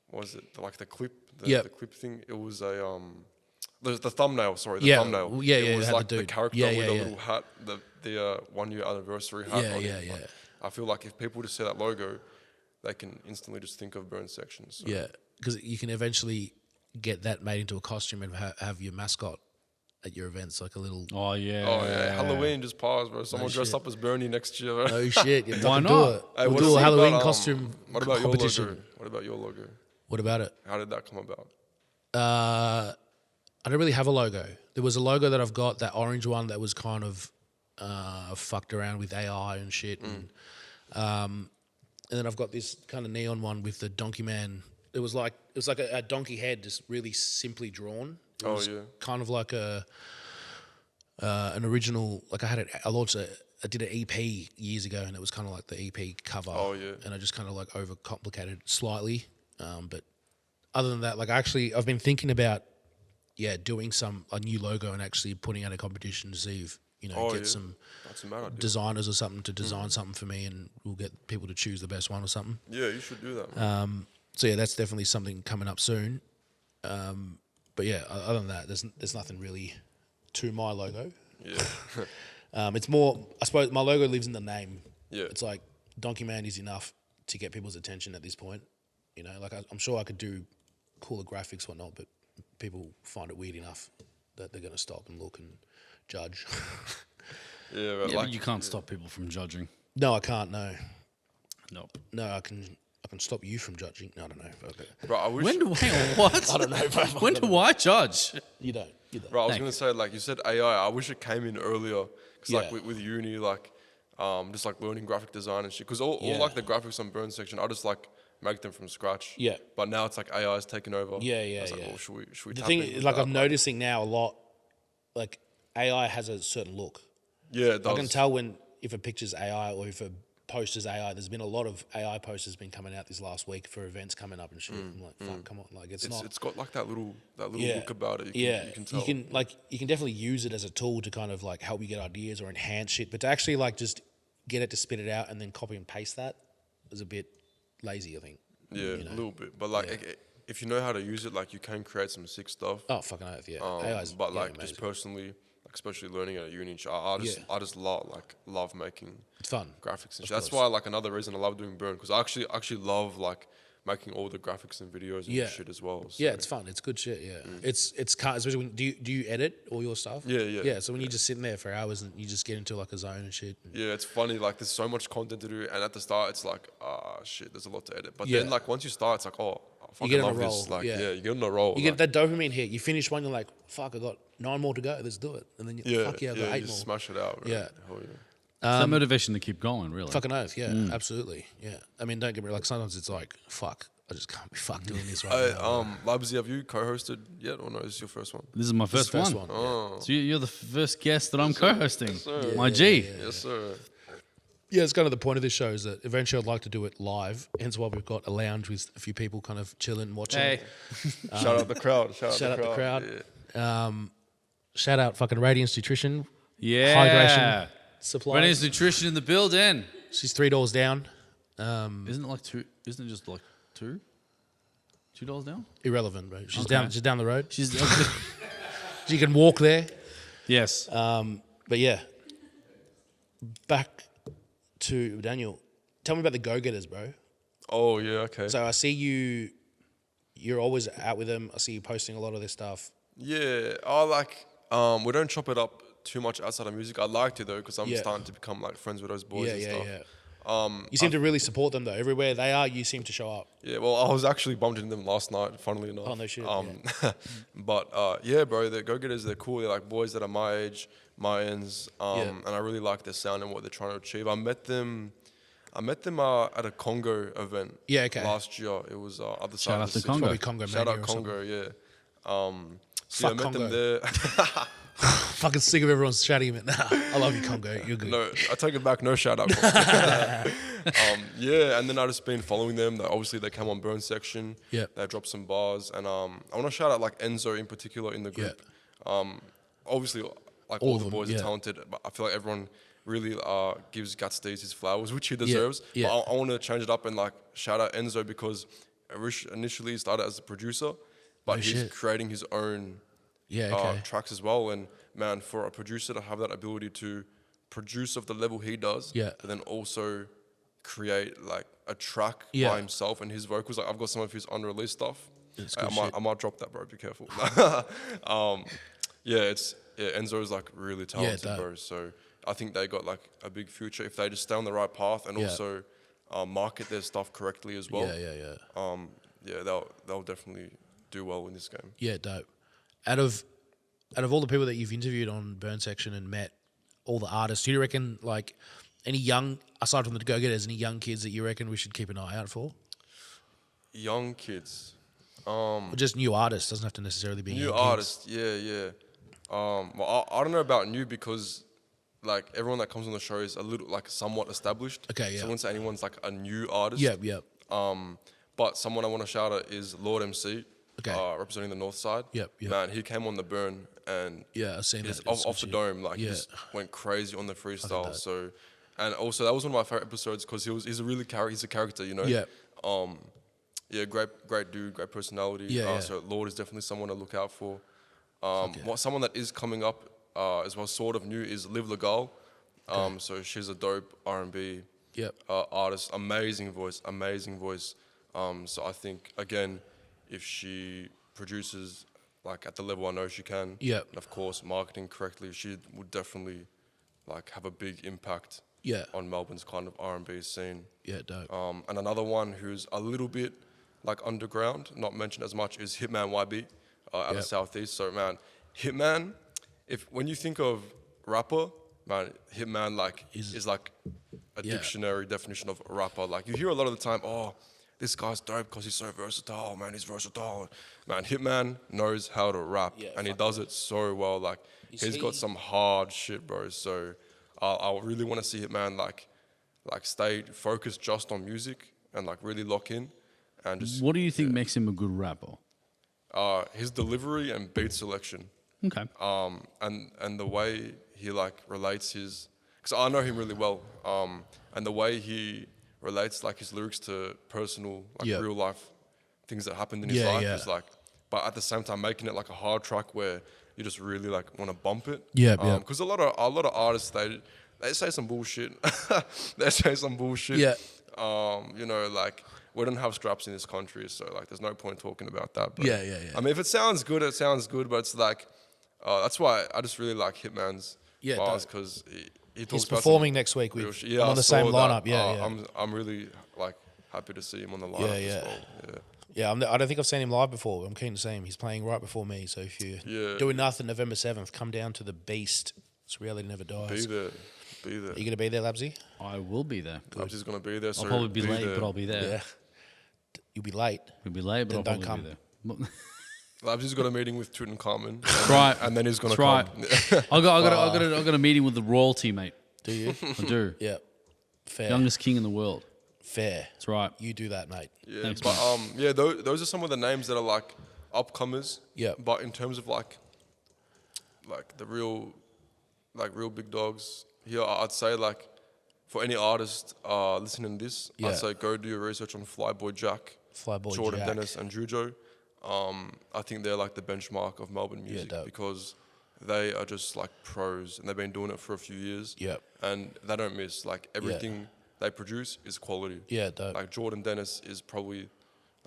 [SPEAKER 4] what was it? Like the clip, the clip thing. It was a the thumbnail. Sorry, the thumbnail.
[SPEAKER 2] Yeah,
[SPEAKER 4] it was like
[SPEAKER 2] the
[SPEAKER 4] character with a little hat, the 1 year anniversary hat.
[SPEAKER 2] Yeah,
[SPEAKER 4] on
[SPEAKER 2] yeah,
[SPEAKER 4] it.
[SPEAKER 2] yeah.
[SPEAKER 4] Like, I feel like if people just see that logo, they can instantly just think of Burn Section. So.
[SPEAKER 2] Yeah, because you can eventually get that made into a costume and have your mascot at your events, like a little.
[SPEAKER 1] Oh yeah.
[SPEAKER 4] Oh yeah. Halloween just passed, bro. Someone dress up as Bernie next year. Bro.
[SPEAKER 2] No shit. Yeah,
[SPEAKER 1] Why
[SPEAKER 2] do
[SPEAKER 1] not?
[SPEAKER 2] it.
[SPEAKER 4] Hey,
[SPEAKER 2] We'll do a Halloween costume
[SPEAKER 4] What about
[SPEAKER 2] competition.
[SPEAKER 4] your logo? What about your logo?
[SPEAKER 2] What about it?
[SPEAKER 4] How did that come about?
[SPEAKER 2] I don't really have a logo. There was a logo that I've got, that orange one that was kind of fucked around with AI and shit. And then I've got this kind of neon one with the Donkeyman. It was like a donkey head, just really simply drawn. It was kind of like an original. Like I did an EP years ago, and it was kind of like the EP cover.
[SPEAKER 4] Oh yeah.
[SPEAKER 2] And I just kind of like overcomplicated it slightly. But other than that, like I've been thinking about doing a new logo and actually putting out a competition to see if get some designers or something to design something for me, and we'll get people to choose the best one or something.
[SPEAKER 4] Yeah, you should do that. Man.
[SPEAKER 2] So yeah, that's definitely something coming up soon. But yeah, other than that, there's nothing really to my logo.
[SPEAKER 4] Yeah.
[SPEAKER 2] It's more, I suppose, my logo lives in the name.
[SPEAKER 4] Yeah.
[SPEAKER 2] It's like Donkeyman is enough to get people's attention at this point. You know, like I'm sure I could do cooler graphics, whatnot, but people find it weird enough that they're going to stop and look and judge.
[SPEAKER 4] Yeah,
[SPEAKER 1] But you can't stop people from judging.
[SPEAKER 2] No, I can't. No.
[SPEAKER 1] Nope.
[SPEAKER 2] No, I can stop you from judging. No, I don't know. Okay.
[SPEAKER 4] Bro, I wish.
[SPEAKER 1] Hang on, what?
[SPEAKER 2] I don't know, bro.
[SPEAKER 1] When do I judge?
[SPEAKER 2] You don't.
[SPEAKER 4] Bro, I was gonna say, like you said, AI. I wish it came in earlier, cause like
[SPEAKER 2] Yeah.
[SPEAKER 4] with uni, like just like learning graphic design and shit. Cause all like the graphics on Burn Section, I just like make them from scratch.
[SPEAKER 2] Yeah.
[SPEAKER 4] But now it's like AI is taking over.
[SPEAKER 2] Yeah.
[SPEAKER 4] It's like, well, should we?
[SPEAKER 2] The
[SPEAKER 4] tap
[SPEAKER 2] thing
[SPEAKER 4] in
[SPEAKER 2] is,
[SPEAKER 4] with
[SPEAKER 2] like
[SPEAKER 4] that?
[SPEAKER 2] I'm noticing now a lot, like AI has a certain look.
[SPEAKER 4] Yeah, it does.
[SPEAKER 2] I can tell if a picture's AI or if a post is AI. There's been a lot of AI posters been coming out this last week for events coming up and shit. I'm like, fuck, come on, like it's not.
[SPEAKER 4] It's got like that little look about it. You can tell.
[SPEAKER 2] You can definitely use it as a tool to kind of like help you get ideas or enhance shit, but to actually like just get it to spit it out and then copy and paste that is a bit lazy, I think.
[SPEAKER 4] Yeah, a little bit, but like if you know how to use it, like you can create some sick stuff.
[SPEAKER 2] Oh fucking oath, yeah. AI's,
[SPEAKER 4] but like
[SPEAKER 2] amazing.
[SPEAKER 4] just personally, like especially learning at uni, I just love making
[SPEAKER 2] It's fun.
[SPEAKER 4] graphics and shit. That's why like another reason I love doing Burn, because I actually love like making all the graphics and videos and shit as well. So.
[SPEAKER 2] Yeah, it's fun. It's good shit. Yeah, it's especially when do you edit all your stuff?
[SPEAKER 4] Yeah.
[SPEAKER 2] So when you're just sitting there for hours and you just get into like a zone and shit.
[SPEAKER 4] Yeah, it's funny. Like there's so much content to do, and at the start it's like, shit, there's a lot to edit. But then like once you start, it's like, oh, I fucking
[SPEAKER 2] get on
[SPEAKER 4] love
[SPEAKER 2] a roll.
[SPEAKER 4] this. Like
[SPEAKER 2] Yeah.
[SPEAKER 4] you get on a roll.
[SPEAKER 2] You get that dopamine hit. You finish one, you're like, fuck, I got 9 more to go. Let's do it. And then I got 8
[SPEAKER 4] you
[SPEAKER 2] more.
[SPEAKER 4] just smash it out. Bro.
[SPEAKER 2] Yeah.
[SPEAKER 4] Hell yeah.
[SPEAKER 1] It's that motivation to keep going, really.
[SPEAKER 2] Fucking oath. Yeah, absolutely. Yeah. I mean, don't get me wrong. Like sometimes it's like, fuck, I just can't be fucked doing this right now.
[SPEAKER 4] Labzy, have you co-hosted yet, or no? This is your first one.
[SPEAKER 1] This is my first one.
[SPEAKER 4] Oh.
[SPEAKER 1] So you're the first guest that I'm co-hosting. My G.
[SPEAKER 4] Yes, sir.
[SPEAKER 2] Yeah, it's kind of the point of this show is that eventually I'd like to do it live. Hence why we've got a lounge with a few people kind of chilling and watching.
[SPEAKER 1] Hey.
[SPEAKER 4] Shout out the crowd.
[SPEAKER 2] Shout out the crowd.
[SPEAKER 4] Yeah.
[SPEAKER 2] Shout out fucking Radiance Nutrition.
[SPEAKER 1] Yeah.
[SPEAKER 2] Hydration supply.
[SPEAKER 1] Radiance Nutrition in the building.
[SPEAKER 2] She's 3 doors down.
[SPEAKER 1] Isn't it like two? Isn't it just like two? $2 down?
[SPEAKER 2] Irrelevant, bro. She's
[SPEAKER 1] Okay.
[SPEAKER 2] down the road.
[SPEAKER 1] She's
[SPEAKER 2] You can walk there.
[SPEAKER 1] yes.
[SPEAKER 2] But yeah. Back to Daniel. Tell me about the Go-Getters, bro.
[SPEAKER 4] Oh yeah. Okay.
[SPEAKER 2] So I see you're always out with them. I see you posting a lot of this stuff.
[SPEAKER 4] Yeah. We don't chop it up too much outside of music. I'd like to though, because I'm starting to become like friends with those boys and stuff.
[SPEAKER 2] You seem to really support them though. Everywhere they are, you seem to show up.
[SPEAKER 4] Yeah, well, I was actually bumped into them last night, funnily enough.
[SPEAKER 2] Oh, no shit,
[SPEAKER 4] But yeah, bro, the Go-Getters, they're cool. They're like boys that are my age, my ends, and I really like their sound and what they're trying to achieve. I met them at a Congo event.
[SPEAKER 2] Yeah, okay.
[SPEAKER 4] Last year, it was other
[SPEAKER 1] Shout
[SPEAKER 4] side
[SPEAKER 1] out
[SPEAKER 4] of the
[SPEAKER 1] to
[SPEAKER 4] city.
[SPEAKER 1] Congo.
[SPEAKER 2] Probably Congo
[SPEAKER 4] Shout
[SPEAKER 2] Mania
[SPEAKER 4] out
[SPEAKER 2] or
[SPEAKER 4] Congo, yeah. So
[SPEAKER 2] Fuck
[SPEAKER 4] I met
[SPEAKER 2] Congo.
[SPEAKER 4] them there.
[SPEAKER 2] fucking sick of everyone shouting him. Nah, I love you, Congo. You're good.
[SPEAKER 4] No, I take it back. No shout out. Yeah, and then I just been following them. Obviously, they came on Burn Section.
[SPEAKER 2] Yeah.
[SPEAKER 4] They dropped some bars, and I want to shout out like Enzo in particular in the group. Obviously, like all the boys are talented, but I feel like everyone really gives Guts D's his flowers, which he deserves.
[SPEAKER 2] Yeah.
[SPEAKER 4] But I want to change it up and like shout out Enzo because initially he started as a producer, but he's creating his own tracks as well. And man, for a producer to have that ability to produce of the level he does, but then also create like a track by himself and his vocals. Like I've got some of his unreleased stuff. I might drop that, bro. Be careful. Enzo is like really talented, bro. So I think they got like a big future if they just stay on the right path and also market their stuff correctly as well. They'll definitely do well in this game.
[SPEAKER 2] Yeah, dope. Out of all the people that you've interviewed on Burn Section and met all the artists, do you reckon like any young, aside from the go-getters, any young kids that you reckon we should keep an eye out for?
[SPEAKER 4] Young kids.
[SPEAKER 2] Or just new artists, doesn't have to necessarily be
[SPEAKER 4] new
[SPEAKER 2] young
[SPEAKER 4] artists.
[SPEAKER 2] kids.
[SPEAKER 4] Yeah. Well, I don't know about new because like everyone that comes on the show is a little like somewhat established.
[SPEAKER 2] Okay, yeah.
[SPEAKER 4] So I wouldn't say anyone's like a new artist.
[SPEAKER 2] Yeah.
[SPEAKER 4] But someone I want to shout out is Lord MC.
[SPEAKER 2] Okay.
[SPEAKER 4] Representing the North Side.
[SPEAKER 2] Yep.
[SPEAKER 4] Man, he came on the Burn and
[SPEAKER 2] I've seen that.
[SPEAKER 4] Off the dome, like he just went crazy on the freestyle. So, and also that was one of my favorite episodes because he's a character, you know. Yeah. Great dude, great personality. So Lord is definitely someone to look out for. Someone that is coming up as well, sort of new, is Liv Legal. So she's a dope R&B artist, amazing voice. So I think again, if she produces like at the level I know she can, and of course marketing correctly, she would definitely like have a big impact on Melbourne's kind of R&B scene.
[SPEAKER 2] Yeah, dope.
[SPEAKER 4] And another one who's a little bit like underground, not mentioned as much, is Hitman YB out of Southeast. So man, Hitman, when you think of rapper, man, Hitman like is like a dictionary definition of rapper. Like you hear a lot of the time, this guy's dope because he's so versatile, man. He's versatile. Man, Hitman knows how to rap, and he does it so well. Like, he's got some hard shit, bro. So, I really want to see Hitman, like stay focused just on music and, like, really lock in. And just.
[SPEAKER 1] What do you think makes him a good rapper?
[SPEAKER 4] His delivery and beat selection.
[SPEAKER 1] Okay.
[SPEAKER 4] And the way he, like, relates his... Because I know him really well. And the way he... relates like his lyrics to personal, like real life things that happened in his life is like, but at the same time making it like a hard track where you just really like want to bump it. Because a lot of artists they say some bullshit. You know, like we don't have straps in this country, so like there's no point talking about that. But, I mean, if it sounds good, it sounds good, but it's like that's why I just really like Hitman's bars because.
[SPEAKER 2] He's performing next week on the same lineup.
[SPEAKER 4] I'm really like happy to see him on the lineup as well.
[SPEAKER 2] I don't think I've seen him live before. I'm keen to see him. He's playing right before me. So if you're doing nothing, November 7th, come down to the Beast. It's Reality Never Dies.
[SPEAKER 4] Be there.
[SPEAKER 2] Are you gonna be there, Labzy?
[SPEAKER 1] I will be there.
[SPEAKER 4] Labzy's gonna be there. So
[SPEAKER 1] I'll probably be late, but I'll be there.
[SPEAKER 2] Yeah. You'll be late.
[SPEAKER 1] You'll be late, but
[SPEAKER 2] Then
[SPEAKER 1] I'll probably be there.
[SPEAKER 4] Labzy's got a meeting with Tutankhamun. And then he's gonna
[SPEAKER 1] come.
[SPEAKER 4] Right.
[SPEAKER 1] I got a meeting with the royalty, mate.
[SPEAKER 2] Do you?
[SPEAKER 1] I do.
[SPEAKER 2] Yeah. Fair.
[SPEAKER 1] Youngest king in the world.
[SPEAKER 2] Fair.
[SPEAKER 1] That's right.
[SPEAKER 2] You do that, mate.
[SPEAKER 4] Yeah.
[SPEAKER 1] Thanks,
[SPEAKER 4] but those are some of the names that are like upcomers.
[SPEAKER 2] Yeah.
[SPEAKER 4] But in terms of like the real big dogs here, I'd say like for any artist listening to this, I'd say go do your research on Flyboy Jack, Jordan Dennis, and Jujo. I think they're like the benchmark of Melbourne music because they are just like pros and they've been doing it for a few years. And they don't miss. Like everything they produce is quality. Like Jordan Dennis is probably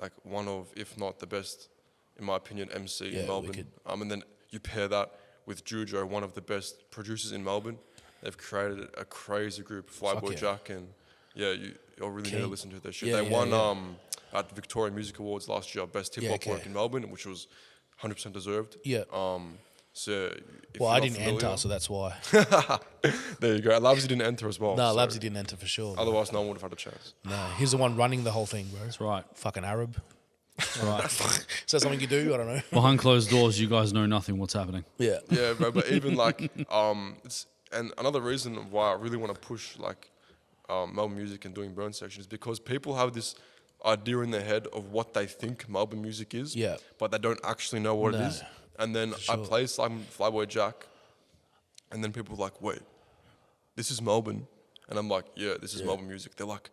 [SPEAKER 4] like one of, if not the best, in my opinion, MC in Melbourne. And then you pair that with Jujo, one of the best producers in Melbourne. They've created a crazy group, Flyboy Jack, and you'll really need to listen to their shit. They won at the Victoria Music Awards last year, best hip-hop work in Melbourne, which was 100% deserved. So
[SPEAKER 2] I didn't enter, so that's why.
[SPEAKER 4] There you go. Labzy didn't enter as well.
[SPEAKER 2] No, Labzy didn't enter for sure.
[SPEAKER 4] Otherwise, no one would have had a chance.
[SPEAKER 2] No, he's the one running the whole thing, bro.
[SPEAKER 1] That's right.
[SPEAKER 2] Fucking Arab.
[SPEAKER 1] Right.
[SPEAKER 2] Is that something you do? I don't know.
[SPEAKER 1] Behind closed doors, you guys know nothing what's happening.
[SPEAKER 2] Yeah.
[SPEAKER 4] Yeah, bro. But even like, it's and another reason why I really want to push like Melbourne music and doing burn section is because people have this idea in their head of what they think Melbourne music is.
[SPEAKER 2] Yeah.
[SPEAKER 4] But they don't actually know what it is. And then I play some Flyboy Jack, and then people are like, "Wait, this is Melbourne," and I'm like, "Yeah, this is Melbourne music." They're like,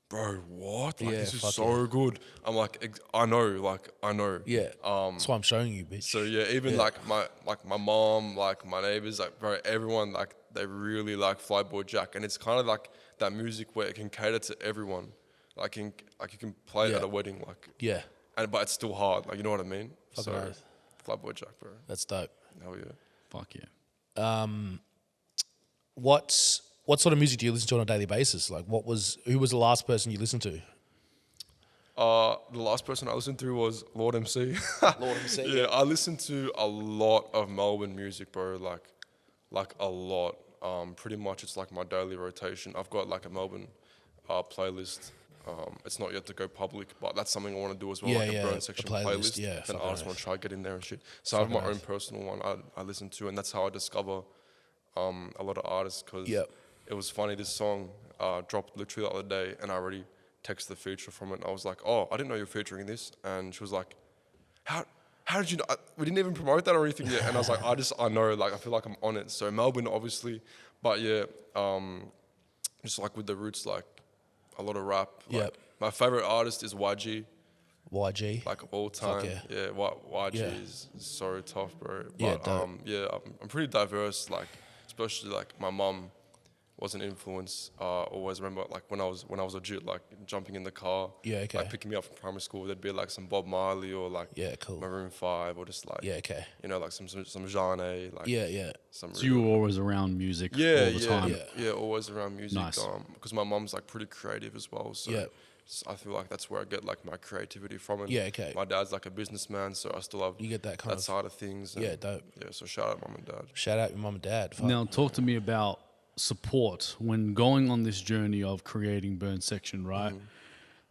[SPEAKER 4] "Bro, what? Like, this is so good." I'm like, I know.
[SPEAKER 2] Yeah. That's why I'm showing you, bitch.
[SPEAKER 4] So yeah, even like my mom, like my neighbors, like bro, everyone, like they really like Flyboy Jack, and it's kind of like that music where it can cater to everyone. Like you can play it at a wedding, like but it's still hard, like you know what I mean.
[SPEAKER 2] Fucking nice.
[SPEAKER 4] Flyboy Jack, bro.
[SPEAKER 2] That's dope.
[SPEAKER 4] Hell yeah.
[SPEAKER 1] Fuck yeah.
[SPEAKER 2] What sort of music do you listen to on a daily basis? Like, who was the last person you listened to?
[SPEAKER 4] The last person I listened to was Lord MC.
[SPEAKER 2] Lord MC.
[SPEAKER 4] Yeah, I listen to a lot of Melbourne music, bro. Like a lot. Pretty much it's like my daily rotation. I've got like a Melbourne playlist. It's not yet to go public, but that's something I want to do as well, like a burn section playlist.
[SPEAKER 2] Yeah,
[SPEAKER 4] then I just want to try to get in there and shit. So I have my own personal one I listen to, and that's how I discover a lot of artists. Because it was funny, this song dropped literally the other day, and I already texted the feature from it. And I was like, "Oh, I didn't know you're featuring this," and she was like, "How did you know? We didn't even promote that or anything yet." And I was like, I know, like I feel like I'm on it. So Melbourne, obviously, but yeah, just like with the roots, like a lot of rap. Like, my favorite artist is YG.
[SPEAKER 2] YG.
[SPEAKER 4] Like of all time. Yeah, YG is so tough, bro. But I'm pretty diverse. Like especially like my mum was an influence. Always remember like when I was a jit, like jumping in the car. Like picking me up from primary school, there'd be like some Bob Marley or like Maroon 5 or just like you know, like some Jeanne, like some
[SPEAKER 1] So you were always around music all the time.
[SPEAKER 4] Yeah, always around music.
[SPEAKER 1] Nice.
[SPEAKER 4] Because my mum's like pretty creative as well. So I feel like that's where I get like my creativity from. And my dad's like a businessman, so I still have
[SPEAKER 2] you get that
[SPEAKER 4] side of things. And
[SPEAKER 2] dope.
[SPEAKER 4] Yeah, so shout out mum and dad.
[SPEAKER 2] Shout out your mum and dad. Fuck.
[SPEAKER 1] Now talk to me about support when going on this journey of creating burn section, right?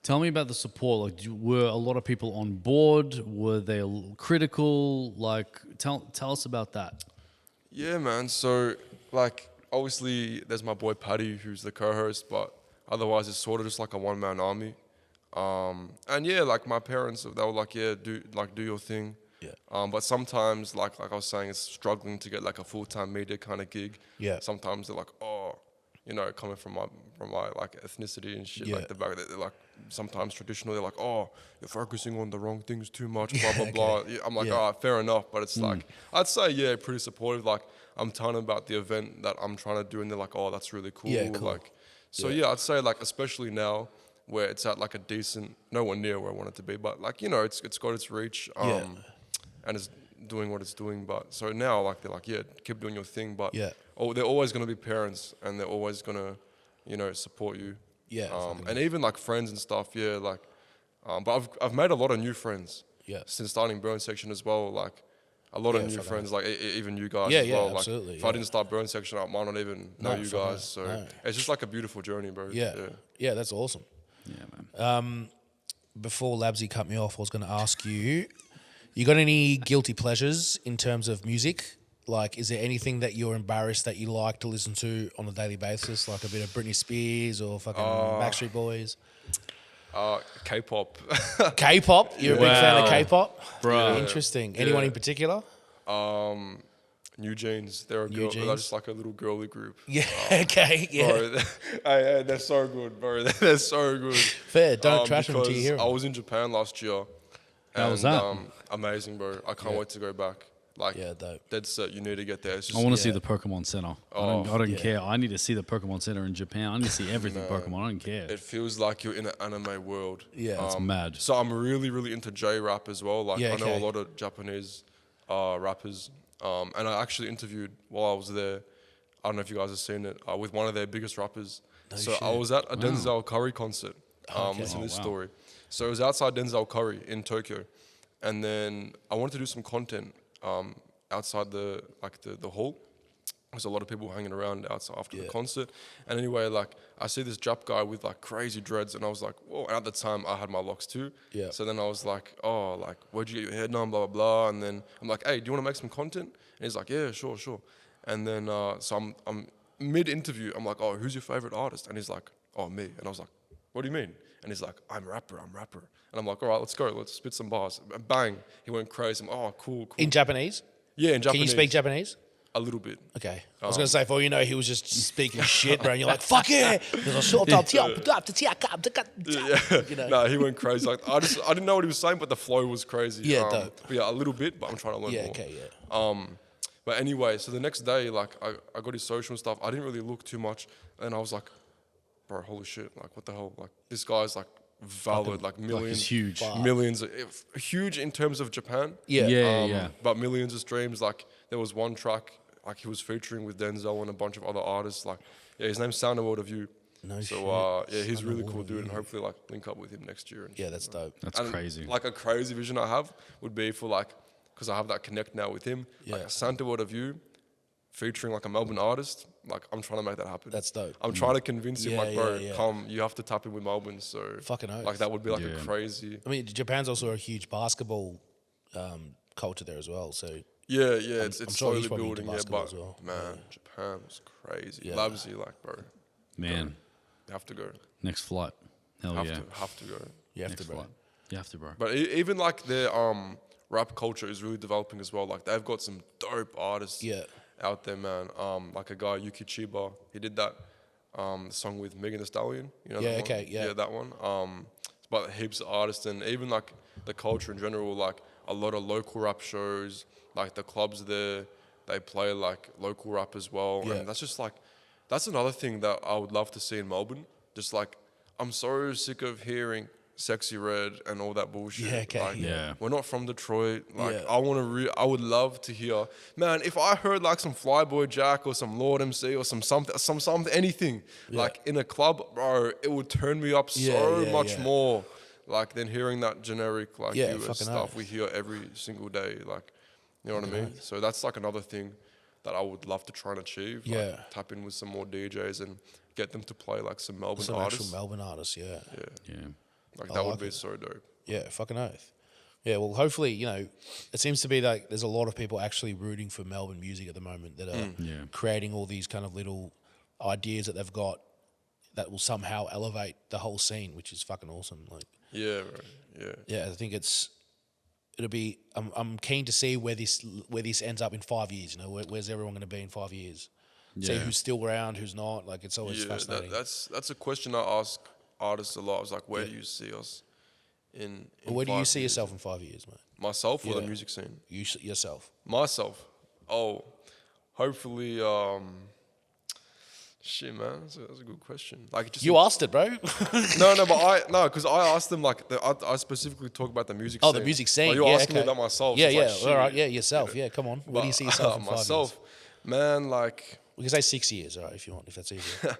[SPEAKER 1] Tell me about the support. Like, were a lot of people on board? Were they critical? Like, tell us about that.
[SPEAKER 4] Yeah, man. So, like, obviously, there's my boy Paddy, who's the co-host, but otherwise, it's sort of just like a one-man army. And yeah, like my parents, they were like, "Yeah, do your thing." Yeah. But sometimes, like I was saying, it's struggling to get like a full-time media kind of gig. Yeah. Sometimes they're like, "Oh, you know, coming from my like ethnicity and shit, like the back, they're like sometimes traditional. They're like, "Oh, you're focusing on the wrong things too much." Blah blah blah. Yeah, I'm like, "Ah, fair enough." But it's like, I'd say, pretty supportive. Like I'm telling them about the event that I'm trying to do, and they're like, "Oh, that's really cool." Yeah, cool. Like, so I'd say like especially now where it's at like a decent, nowhere near where I want it to be, but like you know, it's got its reach. And it's doing what it's doing. But so now, like they're like, "Yeah, keep doing your thing." But they're always gonna be parents, and they're always gonna, you know, support you. Yeah. And even like friends and stuff. Yeah. Like, but I've made a lot of new friends. Yeah. Since starting Burn Section as well, like a lot of new friends, like even you guys as well. Like, absolutely. If I didn't start Burn Section, I might not even know you guys. So it's just like a beautiful journey, bro.
[SPEAKER 2] Yeah, that's awesome. Yeah, man. Before Labzy cut me off, I was going to ask you. You got any guilty pleasures in terms of music? Like, is there anything that you're embarrassed that you like to listen to on a daily basis? Like a bit of Britney Spears or fucking Backstreet Boys?
[SPEAKER 4] K-pop.
[SPEAKER 2] K-pop? You're a big fan of K-pop?
[SPEAKER 1] Bro.
[SPEAKER 2] Interesting. Anyone in particular?
[SPEAKER 4] New Jeans. They're just like a little girly group.
[SPEAKER 2] Yeah, okay, yeah.
[SPEAKER 4] Bro, they're so good, bro. They're so good.
[SPEAKER 2] Fair, don't trash them till you hear them.
[SPEAKER 4] I was in Japan last year.
[SPEAKER 1] How was that?
[SPEAKER 4] Amazing, bro. I can't wait to go back. Like,
[SPEAKER 2] dope.
[SPEAKER 4] Dead set, you need to get there. It's just,
[SPEAKER 1] I want to see the Pokemon Center. I don't care. I need to see the Pokemon Center in Japan. I need to see everything Pokemon. I don't care.
[SPEAKER 4] It feels like you're in an anime world.
[SPEAKER 1] Yeah, it's mad.
[SPEAKER 4] So I'm really, really into J-rap as well. Like, I know a lot of Japanese rappers. And I actually interviewed while I was there. I don't know if you guys have seen it, with one of their biggest rappers. I was at a Denzel Curry concert. Listen to this story. So it was outside Denzel Curry in Tokyo, and then I wanted to do some content outside the hall, There's a lot of people hanging around outside after the concert. And anyway, like, I see this Jap guy with like crazy dreads, and I was like, whoa. And at the time, I had my locks too.
[SPEAKER 2] Yeah.
[SPEAKER 4] So then I was like, oh, like, where'd you get your hair done, blah, blah, blah. And then I'm like, hey, do you want to make some content? And he's like, yeah, sure. And then, so I'm mid-interview, I'm like, oh, who's your favorite artist? And he's like, oh, me. And I was like, what do you mean? And he's like, I'm rapper. And I'm like, all right, let's go. Let's spit some bars. And bang, he went crazy. I'm, oh, cool.
[SPEAKER 2] In Japanese?
[SPEAKER 4] Yeah, in Japanese.
[SPEAKER 2] Can you speak Japanese?
[SPEAKER 4] A little bit.
[SPEAKER 2] Okay. I was going to say, for all you know, he was just speaking shit, bro. And you're like, fuck yeah. He was like, you know.
[SPEAKER 4] No, he went crazy. Like, I didn't know what he was saying, but the flow was crazy.
[SPEAKER 2] Yeah, dope.
[SPEAKER 4] But yeah, a little bit, but I'm trying to learn more.
[SPEAKER 2] Okay, yeah.
[SPEAKER 4] But anyway, so the next day, like, I got his social and stuff. I didn't really look too much. And I was like, bro, holy shit. Like, what the hell? Like, this guy's, like, valid, like millions.
[SPEAKER 1] Like, it's huge.
[SPEAKER 4] Millions. Huge in terms of Japan.
[SPEAKER 2] Yeah.
[SPEAKER 4] But millions of streams. Like, there was one track, like, he was featuring with Denzel and a bunch of other artists. Like, yeah, his name's Sound World of You.
[SPEAKER 2] No shit.
[SPEAKER 4] So, yeah, he's a really cool dude, and hopefully, like, link up with him next year. And
[SPEAKER 2] Yeah, that's dope.
[SPEAKER 1] That's crazy.
[SPEAKER 4] Like, a crazy vision I have would be for, like, because I have that connect now with him, like a Santa World of You featuring, like, a Melbourne artist. Like, I'm trying to make that happen.
[SPEAKER 2] That's dope.
[SPEAKER 4] I'm trying to convince him, like, bro,
[SPEAKER 2] yeah.
[SPEAKER 4] come, you have to tap in with Melbourne. So,
[SPEAKER 2] Fucking oath.
[SPEAKER 4] like, that would be, like, a crazy...
[SPEAKER 2] I mean, Japan's also a huge basketball culture there as well, so...
[SPEAKER 4] Yeah, it's
[SPEAKER 2] I'm sure
[SPEAKER 4] slowly
[SPEAKER 2] he's probably into
[SPEAKER 4] building, yeah,
[SPEAKER 2] basketball
[SPEAKER 4] but,
[SPEAKER 2] as well.
[SPEAKER 4] man, Japan was crazy.
[SPEAKER 2] Yeah.
[SPEAKER 4] Labzy, like, bro,
[SPEAKER 1] Man,
[SPEAKER 4] you have to go.
[SPEAKER 1] next flight. Hell
[SPEAKER 4] Have
[SPEAKER 1] yeah.
[SPEAKER 4] to go.
[SPEAKER 2] You have
[SPEAKER 1] Next
[SPEAKER 2] to, bro.
[SPEAKER 1] flight. You have to, bro.
[SPEAKER 4] But even, like, their rap culture is really developing as well. Like, they've got some dope artists out there, man. Like a guy, Yuki Chiba, he did that song with Megan Thee Stallion. You know that one? Yeah, that one. But heaps of artists, and even, like, the culture in general, like, a lot of local rap shows, like, the clubs there, they play, like, local rap as well.
[SPEAKER 2] Yeah.
[SPEAKER 4] And that's just, like, that's another thing that I would love to see in Melbourne. Just, like, I'm so sick of hearing Sexy Red and all that bullshit.
[SPEAKER 2] Yeah, okay,
[SPEAKER 4] Like,
[SPEAKER 1] yeah.
[SPEAKER 4] we're not from Detroit. Like,
[SPEAKER 2] Yeah.
[SPEAKER 4] I would love to hear, man, if I heard, like, some Flyboy Jack or some Lord MC or some anything, like, in a club, bro, it would turn me up so much more, like, than hearing that generic, like, US stuff we hear every single day. Like, you know what I mean? So that's, like, another thing that I would love to try and achieve. Like, tap in with some more DJs and get them to play, like, some Melbourne artists.
[SPEAKER 2] Actual Melbourne artists, yeah.
[SPEAKER 4] Like, that would be so dope.
[SPEAKER 2] Yeah, fucking oath. Yeah, well, hopefully, you know, it seems to be like there's a lot of people actually rooting for Melbourne music at the moment that are creating all these kind of little ideas that they've got that will somehow elevate the whole scene, which is fucking awesome. Like,
[SPEAKER 4] Yeah, bro.
[SPEAKER 2] yeah, I think it'll be. I'm keen to see where this ends up in 5 years. You know, where's everyone going to be in 5 years? See who's still around, who's not. Like, it's always fascinating.
[SPEAKER 4] That's a question I ask artists a lot. I was like, where do you see us in
[SPEAKER 2] Well, where do you
[SPEAKER 4] 5
[SPEAKER 2] see
[SPEAKER 4] years?
[SPEAKER 2] yourself in 5 years, mate?
[SPEAKER 4] Myself or the music scene?
[SPEAKER 2] Yourself.
[SPEAKER 4] Myself. Oh, hopefully. Shit, man, that's a good question. Like, just
[SPEAKER 2] You asked it, bro.
[SPEAKER 4] because I asked them, like, I specifically talk about the music scene.
[SPEAKER 2] Oh, the music scene.
[SPEAKER 4] Like, you're
[SPEAKER 2] yeah,
[SPEAKER 4] asking me
[SPEAKER 2] okay.
[SPEAKER 4] about myself.
[SPEAKER 2] Yeah,
[SPEAKER 4] so
[SPEAKER 2] yeah.
[SPEAKER 4] it's like,
[SPEAKER 2] All right,
[SPEAKER 4] shit.
[SPEAKER 2] yeah, yourself. Yeah, come on. Where do you see yourself in 5 years?
[SPEAKER 4] Myself, man, like,
[SPEAKER 2] We can say 6 years, all right, if you want, if that's easier.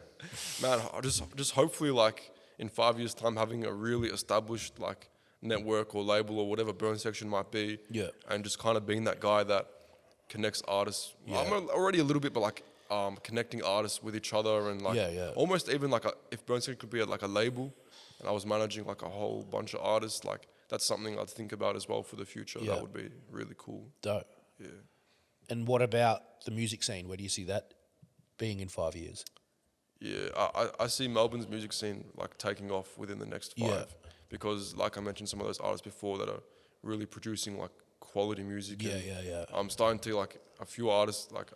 [SPEAKER 4] man, I just hopefully, like, in 5 years' time, having a really established, like, network or label or whatever Burn Section might be.
[SPEAKER 2] Yeah.
[SPEAKER 4] And just kind of being that guy that connects artists. I'm already a little bit, but, like, connecting artists with each other and, like, almost even, like, if Burn Section could be like a label and I was managing, like, a whole bunch of artists, like, that's something I'd think about as well for the future.
[SPEAKER 2] Yeah.
[SPEAKER 4] That would be really cool.
[SPEAKER 2] Dope.
[SPEAKER 4] Yeah.
[SPEAKER 2] And what about the music scene? Where do you see that being in 5 years?
[SPEAKER 4] Yeah, I see Melbourne's music scene, like, taking off within the next 5.
[SPEAKER 2] Yeah.
[SPEAKER 4] Because, like I mentioned, some of those artists before that are really producing, like, quality music.
[SPEAKER 2] Yeah,
[SPEAKER 4] and
[SPEAKER 2] yeah.
[SPEAKER 4] I'm starting to, like, a few artists, like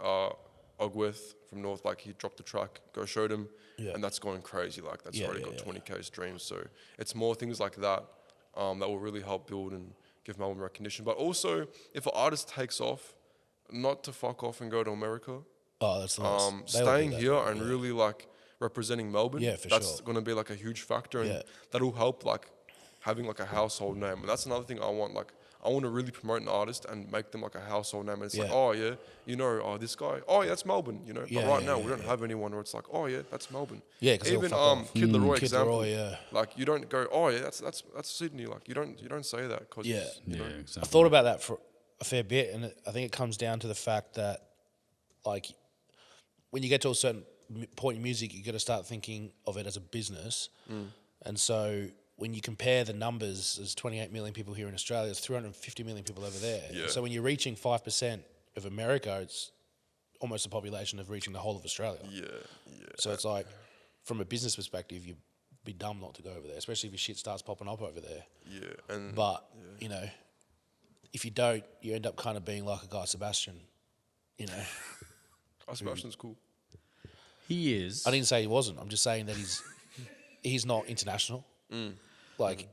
[SPEAKER 4] Ogweth from North, like, he dropped the track, Go Showed Him, and that's going crazy. Like, that's already got 20K streams. So it's more things like that that will really help build and give Melbourne recognition. But also, if an artist takes off, not to fuck off and go to America.
[SPEAKER 2] Oh, that's nice.
[SPEAKER 4] Staying here and really, like, representing Melbourne.
[SPEAKER 2] Yeah, for
[SPEAKER 4] that's
[SPEAKER 2] sure.
[SPEAKER 4] going to be, like, a huge factor, and that'll help, like, having, like, a household name. And that's another thing I want. Like, I want to really promote an artist and make them, like, a household name. And it's like, oh yeah, you know, oh, this guy, oh yeah, that's Melbourne. You know, but right now we don't have anyone where it's like, oh yeah, that's Melbourne.
[SPEAKER 2] Yeah, because
[SPEAKER 4] even Kid Leroy
[SPEAKER 2] Kid
[SPEAKER 4] example.
[SPEAKER 2] Leroy,
[SPEAKER 4] Like, you don't go, oh yeah, that's Sydney. Like, you don't say that because you know.
[SPEAKER 1] Exactly.
[SPEAKER 2] I thought about that for a fair bit, and I think it comes down to the fact that, like, when you get to a certain point in music, you got to start thinking of it as a business. And so when you compare the numbers, there's 28 million people here in Australia, there's 350 million people over there.
[SPEAKER 4] Yeah.
[SPEAKER 2] So when you're reaching 5% of America, it's almost the population of reaching the whole of Australia.
[SPEAKER 4] Yeah.
[SPEAKER 2] So it's like, from a business perspective, you'd be dumb not to go over there, especially if your shit starts popping up over there.
[SPEAKER 4] Yeah. And
[SPEAKER 2] But, you know, if you don't, you end up kind of being like a guy Sebastian, you know.
[SPEAKER 4] Sebastian's cool.
[SPEAKER 1] He is.
[SPEAKER 2] I didn't say he wasn't. I'm just saying that he's not international. Like,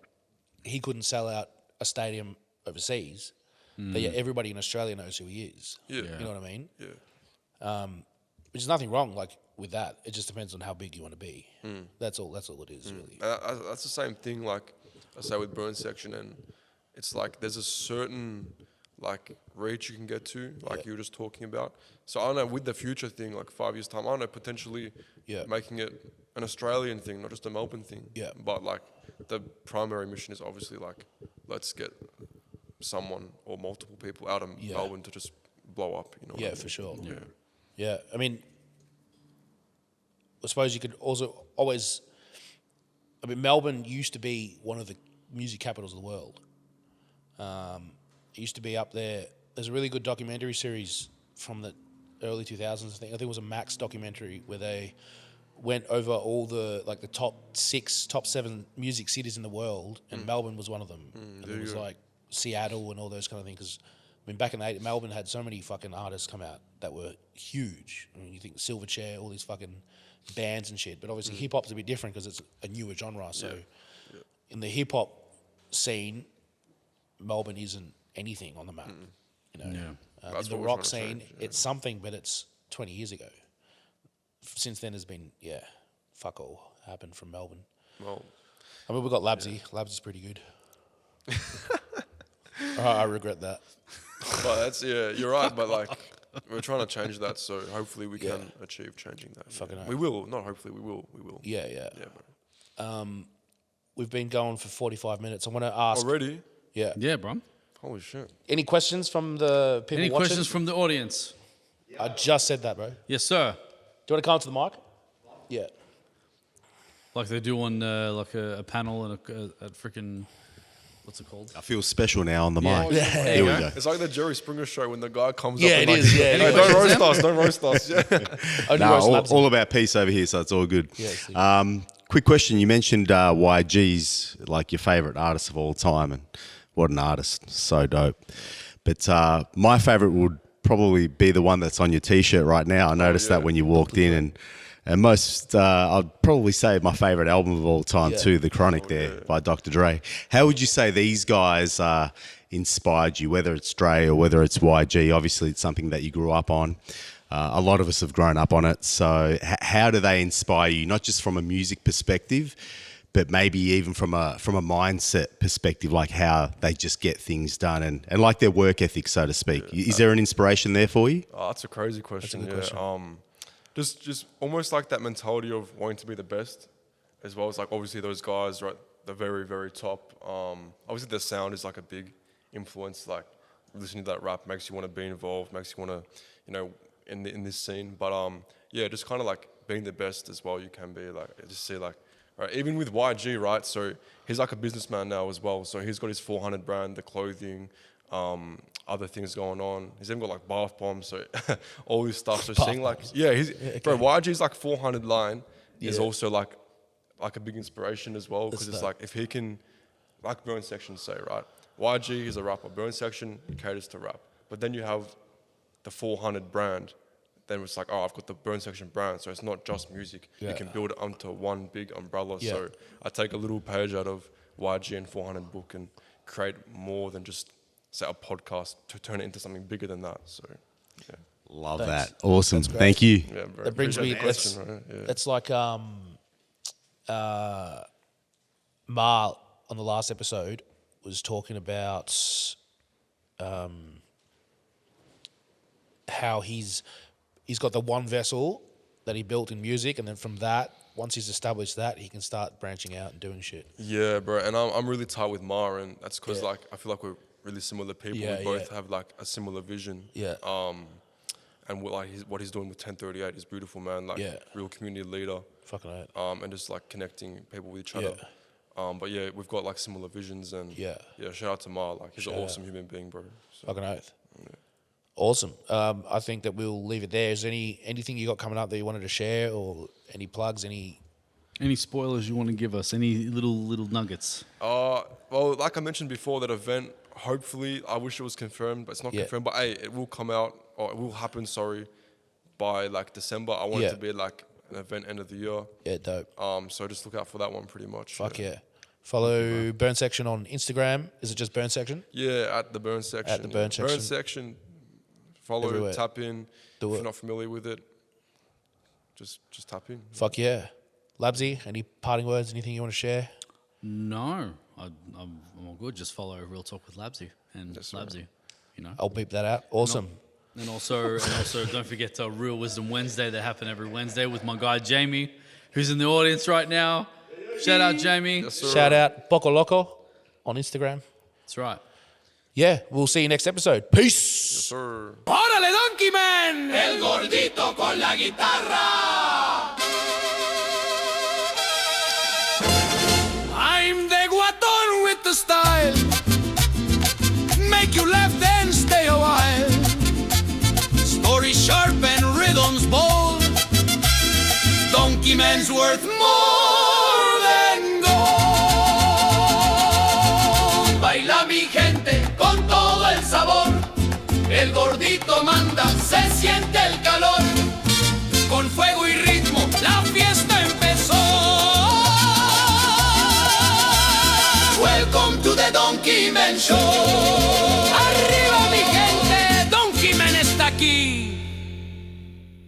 [SPEAKER 2] he couldn't sell out a stadium overseas, but yet everybody in Australia knows who he is.
[SPEAKER 4] Yeah.
[SPEAKER 2] You know what I mean?
[SPEAKER 4] Yeah.
[SPEAKER 2] Which is nothing wrong, like, with that. It just depends on how big you want to be. That's all it is, really.
[SPEAKER 4] That's the same thing, like I say with Burn Section, and it's like there's a certain like reach you can get to, like you were just talking about. So I don't know, with the future thing, like 5 years time, I don't know, potentially making it an Australian thing, not just a Melbourne thing.
[SPEAKER 2] Yeah.
[SPEAKER 4] But like the primary mission is obviously like, let's get someone or multiple people out of Melbourne to just blow up, you know?
[SPEAKER 2] Yeah,
[SPEAKER 4] what I mean?
[SPEAKER 2] for sure.
[SPEAKER 4] Yeah.
[SPEAKER 2] Yeah, I mean, I suppose you could also always... I mean, Melbourne used to be one of the music capitals of the world. It used to be up there. There's a really good documentary series from the early 2000s, I think it was a Max documentary where they went over all the, like, the top 7 music cities in the world, and Melbourne was one of them. And it was like Seattle and all those kind of things. Because, I mean, back in the 80s, Melbourne had so many fucking artists come out that were huge. I mean, you think Silverchair, all these fucking bands and shit. But obviously hip hop's a bit different because it's a newer genre. So in the hip hop scene, Melbourne isn't anything on the map. You know,
[SPEAKER 4] That's
[SPEAKER 2] in the
[SPEAKER 4] what we're
[SPEAKER 2] rock
[SPEAKER 4] trying to
[SPEAKER 2] scene,
[SPEAKER 4] change,
[SPEAKER 2] it's something, but it's 20 years ago. Since then, has been fuck all happened from Melbourne.
[SPEAKER 4] Well,
[SPEAKER 2] I mean, we've got Labzy. Labzy's pretty good. I regret that.
[SPEAKER 4] but that's, you're right, but like, we're trying to change that, so hopefully we can achieve changing that.
[SPEAKER 2] Fucking
[SPEAKER 4] We will, not hopefully, we will.
[SPEAKER 2] Yeah.
[SPEAKER 4] Yeah, bro.
[SPEAKER 2] We've been going for 45 minutes. I want to ask.
[SPEAKER 4] Already?
[SPEAKER 2] Yeah.
[SPEAKER 1] Yeah, bro.
[SPEAKER 4] Holy shit.
[SPEAKER 2] Any questions from the people
[SPEAKER 1] Any
[SPEAKER 2] watching?
[SPEAKER 1] questions from the audience?
[SPEAKER 2] I just said that, bro. Do
[SPEAKER 1] Yes, sir.
[SPEAKER 2] you want to come up to the mic? Yeah.
[SPEAKER 1] Like they do on like a panel and a freaking, what's it called?
[SPEAKER 5] I feel special now on the
[SPEAKER 1] Yeah.
[SPEAKER 5] mic.
[SPEAKER 1] Yeah.
[SPEAKER 5] Here we go.
[SPEAKER 4] It's like the Jerry Springer show when the guy comes
[SPEAKER 2] Yeah,
[SPEAKER 4] up and
[SPEAKER 2] it
[SPEAKER 4] like,
[SPEAKER 2] is, yeah.
[SPEAKER 4] "Hey,
[SPEAKER 2] Any
[SPEAKER 4] don't
[SPEAKER 1] questions,
[SPEAKER 4] roast us, don't roast us. Yeah.
[SPEAKER 2] Only
[SPEAKER 5] No,
[SPEAKER 2] roast
[SPEAKER 5] all,
[SPEAKER 2] Labzy.
[SPEAKER 5] all about peace over here, so it's all good.
[SPEAKER 2] Yeah, it's
[SPEAKER 5] Quick question. You mentioned YG's like your favourite artist of all time, and what an artist. So dope. But my favourite would probably be the one that's on your T-shirt right now. I noticed that when you walked in, and most, I'd probably say my favourite album of all time too, The Chronic by Dr. Dre. How would you say these guys inspired you, whether it's Dre or whether it's YG? Obviously, it's something that you grew up on. A lot of us have grown up on it. So how do they inspire you, not just from a music perspective, but maybe even from a mindset perspective, like how they just get things done and like their work ethic, so to speak? Is there an inspiration there for you?
[SPEAKER 4] Oh, that's a crazy question.
[SPEAKER 2] good question.
[SPEAKER 4] Just almost like that mentality of wanting to be the best, as well as like obviously those guys are at the very, very top. Obviously their sound is like a big influence. Like listening to that rap makes you want to be involved, makes you want to, you know, in this scene. But just kind of like being the best as well you can be. Like just see like, right, even with YG, right? So he's like a businessman now as well. So he's got his 400 brand, the clothing, other things going on. He's even got like bath bombs, so all this stuff. So seeing like, bro, YG's like 400 line is also like a big inspiration as well, because it's like if he can, like Burn Section say, right? YG is a rapper. Burn Section caters to rap, but then you have the 400 brand. Then it's like, oh, I've got the Burn Section brand, so it's not just music. You can build it onto one big umbrella.
[SPEAKER 2] Yeah.
[SPEAKER 4] So I take a little page out of YG and 400 book and create more than just, say, a podcast to turn it into something bigger than that. So, yeah.
[SPEAKER 5] Love
[SPEAKER 2] Thanks.
[SPEAKER 5] that. Awesome.
[SPEAKER 2] That's great.
[SPEAKER 5] Thank you.
[SPEAKER 4] Yeah, bro.
[SPEAKER 2] That brings me.
[SPEAKER 4] Appreciate the question, right? Yeah.
[SPEAKER 2] That's like Mar on the last episode was talking about how he's got the one vessel that he built in music, and then from that, once he's established that, he can start branching out and doing shit.
[SPEAKER 4] Yeah, bro, and I'm really tight with Ma, and that's because like I feel like we're really similar people.
[SPEAKER 2] Yeah,
[SPEAKER 4] We both have like a similar vision.
[SPEAKER 2] Yeah.
[SPEAKER 4] and what he's doing with 1038 is beautiful, man. Like,
[SPEAKER 2] Yeah.
[SPEAKER 4] real community leader.
[SPEAKER 2] Fucking right.
[SPEAKER 4] And just like connecting people with each other. But yeah, we've got like similar visions, and
[SPEAKER 2] Yeah.
[SPEAKER 4] shout out to Ma. Like, he's an
[SPEAKER 2] Shout
[SPEAKER 4] awesome human being, bro. So,
[SPEAKER 2] Fucking oath. Awesome. I think that we'll leave it there. Is there anything you got coming up that you wanted to share, or any plugs, any
[SPEAKER 1] spoilers you want to give us? Any little nuggets?
[SPEAKER 4] well, like I mentioned before, that event, hopefully, I wish it was confirmed, but it's not confirmed. But hey, it will come out, or it will happen, by like December. I want it to be like an event end of the year.
[SPEAKER 2] Yeah, dope.
[SPEAKER 4] So just look out for that one pretty much.
[SPEAKER 2] Fuck yeah. Follow Burn Section on Instagram. Is it just Burn Section?
[SPEAKER 4] Yeah, at the Burn Section.
[SPEAKER 2] At the Burn Section.
[SPEAKER 4] Burn Section. Follow,
[SPEAKER 2] Everywhere.
[SPEAKER 4] tap in.
[SPEAKER 2] Do
[SPEAKER 4] if
[SPEAKER 2] it.
[SPEAKER 4] you're not familiar with it, just tap in.
[SPEAKER 2] Fuck yeah. Labzy, any parting words, anything you want to share?
[SPEAKER 1] No, I'm all good. Just follow Real Talk with Labzy and
[SPEAKER 4] Yes, sir.
[SPEAKER 1] Labzy. You know.
[SPEAKER 2] I'll beep that out. Awesome.
[SPEAKER 1] And also, don't forget Real Wisdom Wednesday that happen every Wednesday with my guy Jamie, who's in the audience right now. Shout out Jamie.
[SPEAKER 4] Yes, sir.
[SPEAKER 2] Shout out Boko Loco on Instagram.
[SPEAKER 1] That's right.
[SPEAKER 2] Yeah, we'll see you next episode. Peace.
[SPEAKER 4] Yes, sir.
[SPEAKER 3] ¡Órale, Donkeyman! El gordito con la guitarra. I'm the guatón with the style. Make you laugh then stay a while. Story sharp and rhythms bold. Donkeyman's worth more than gold. Baila mi gente con todo el sabor. El gordito manda, se siente el calor. Con fuego y ritmo la fiesta empezó. Welcome to the Donkeyman Show. Arriba mi gente, Donkeyman está aquí.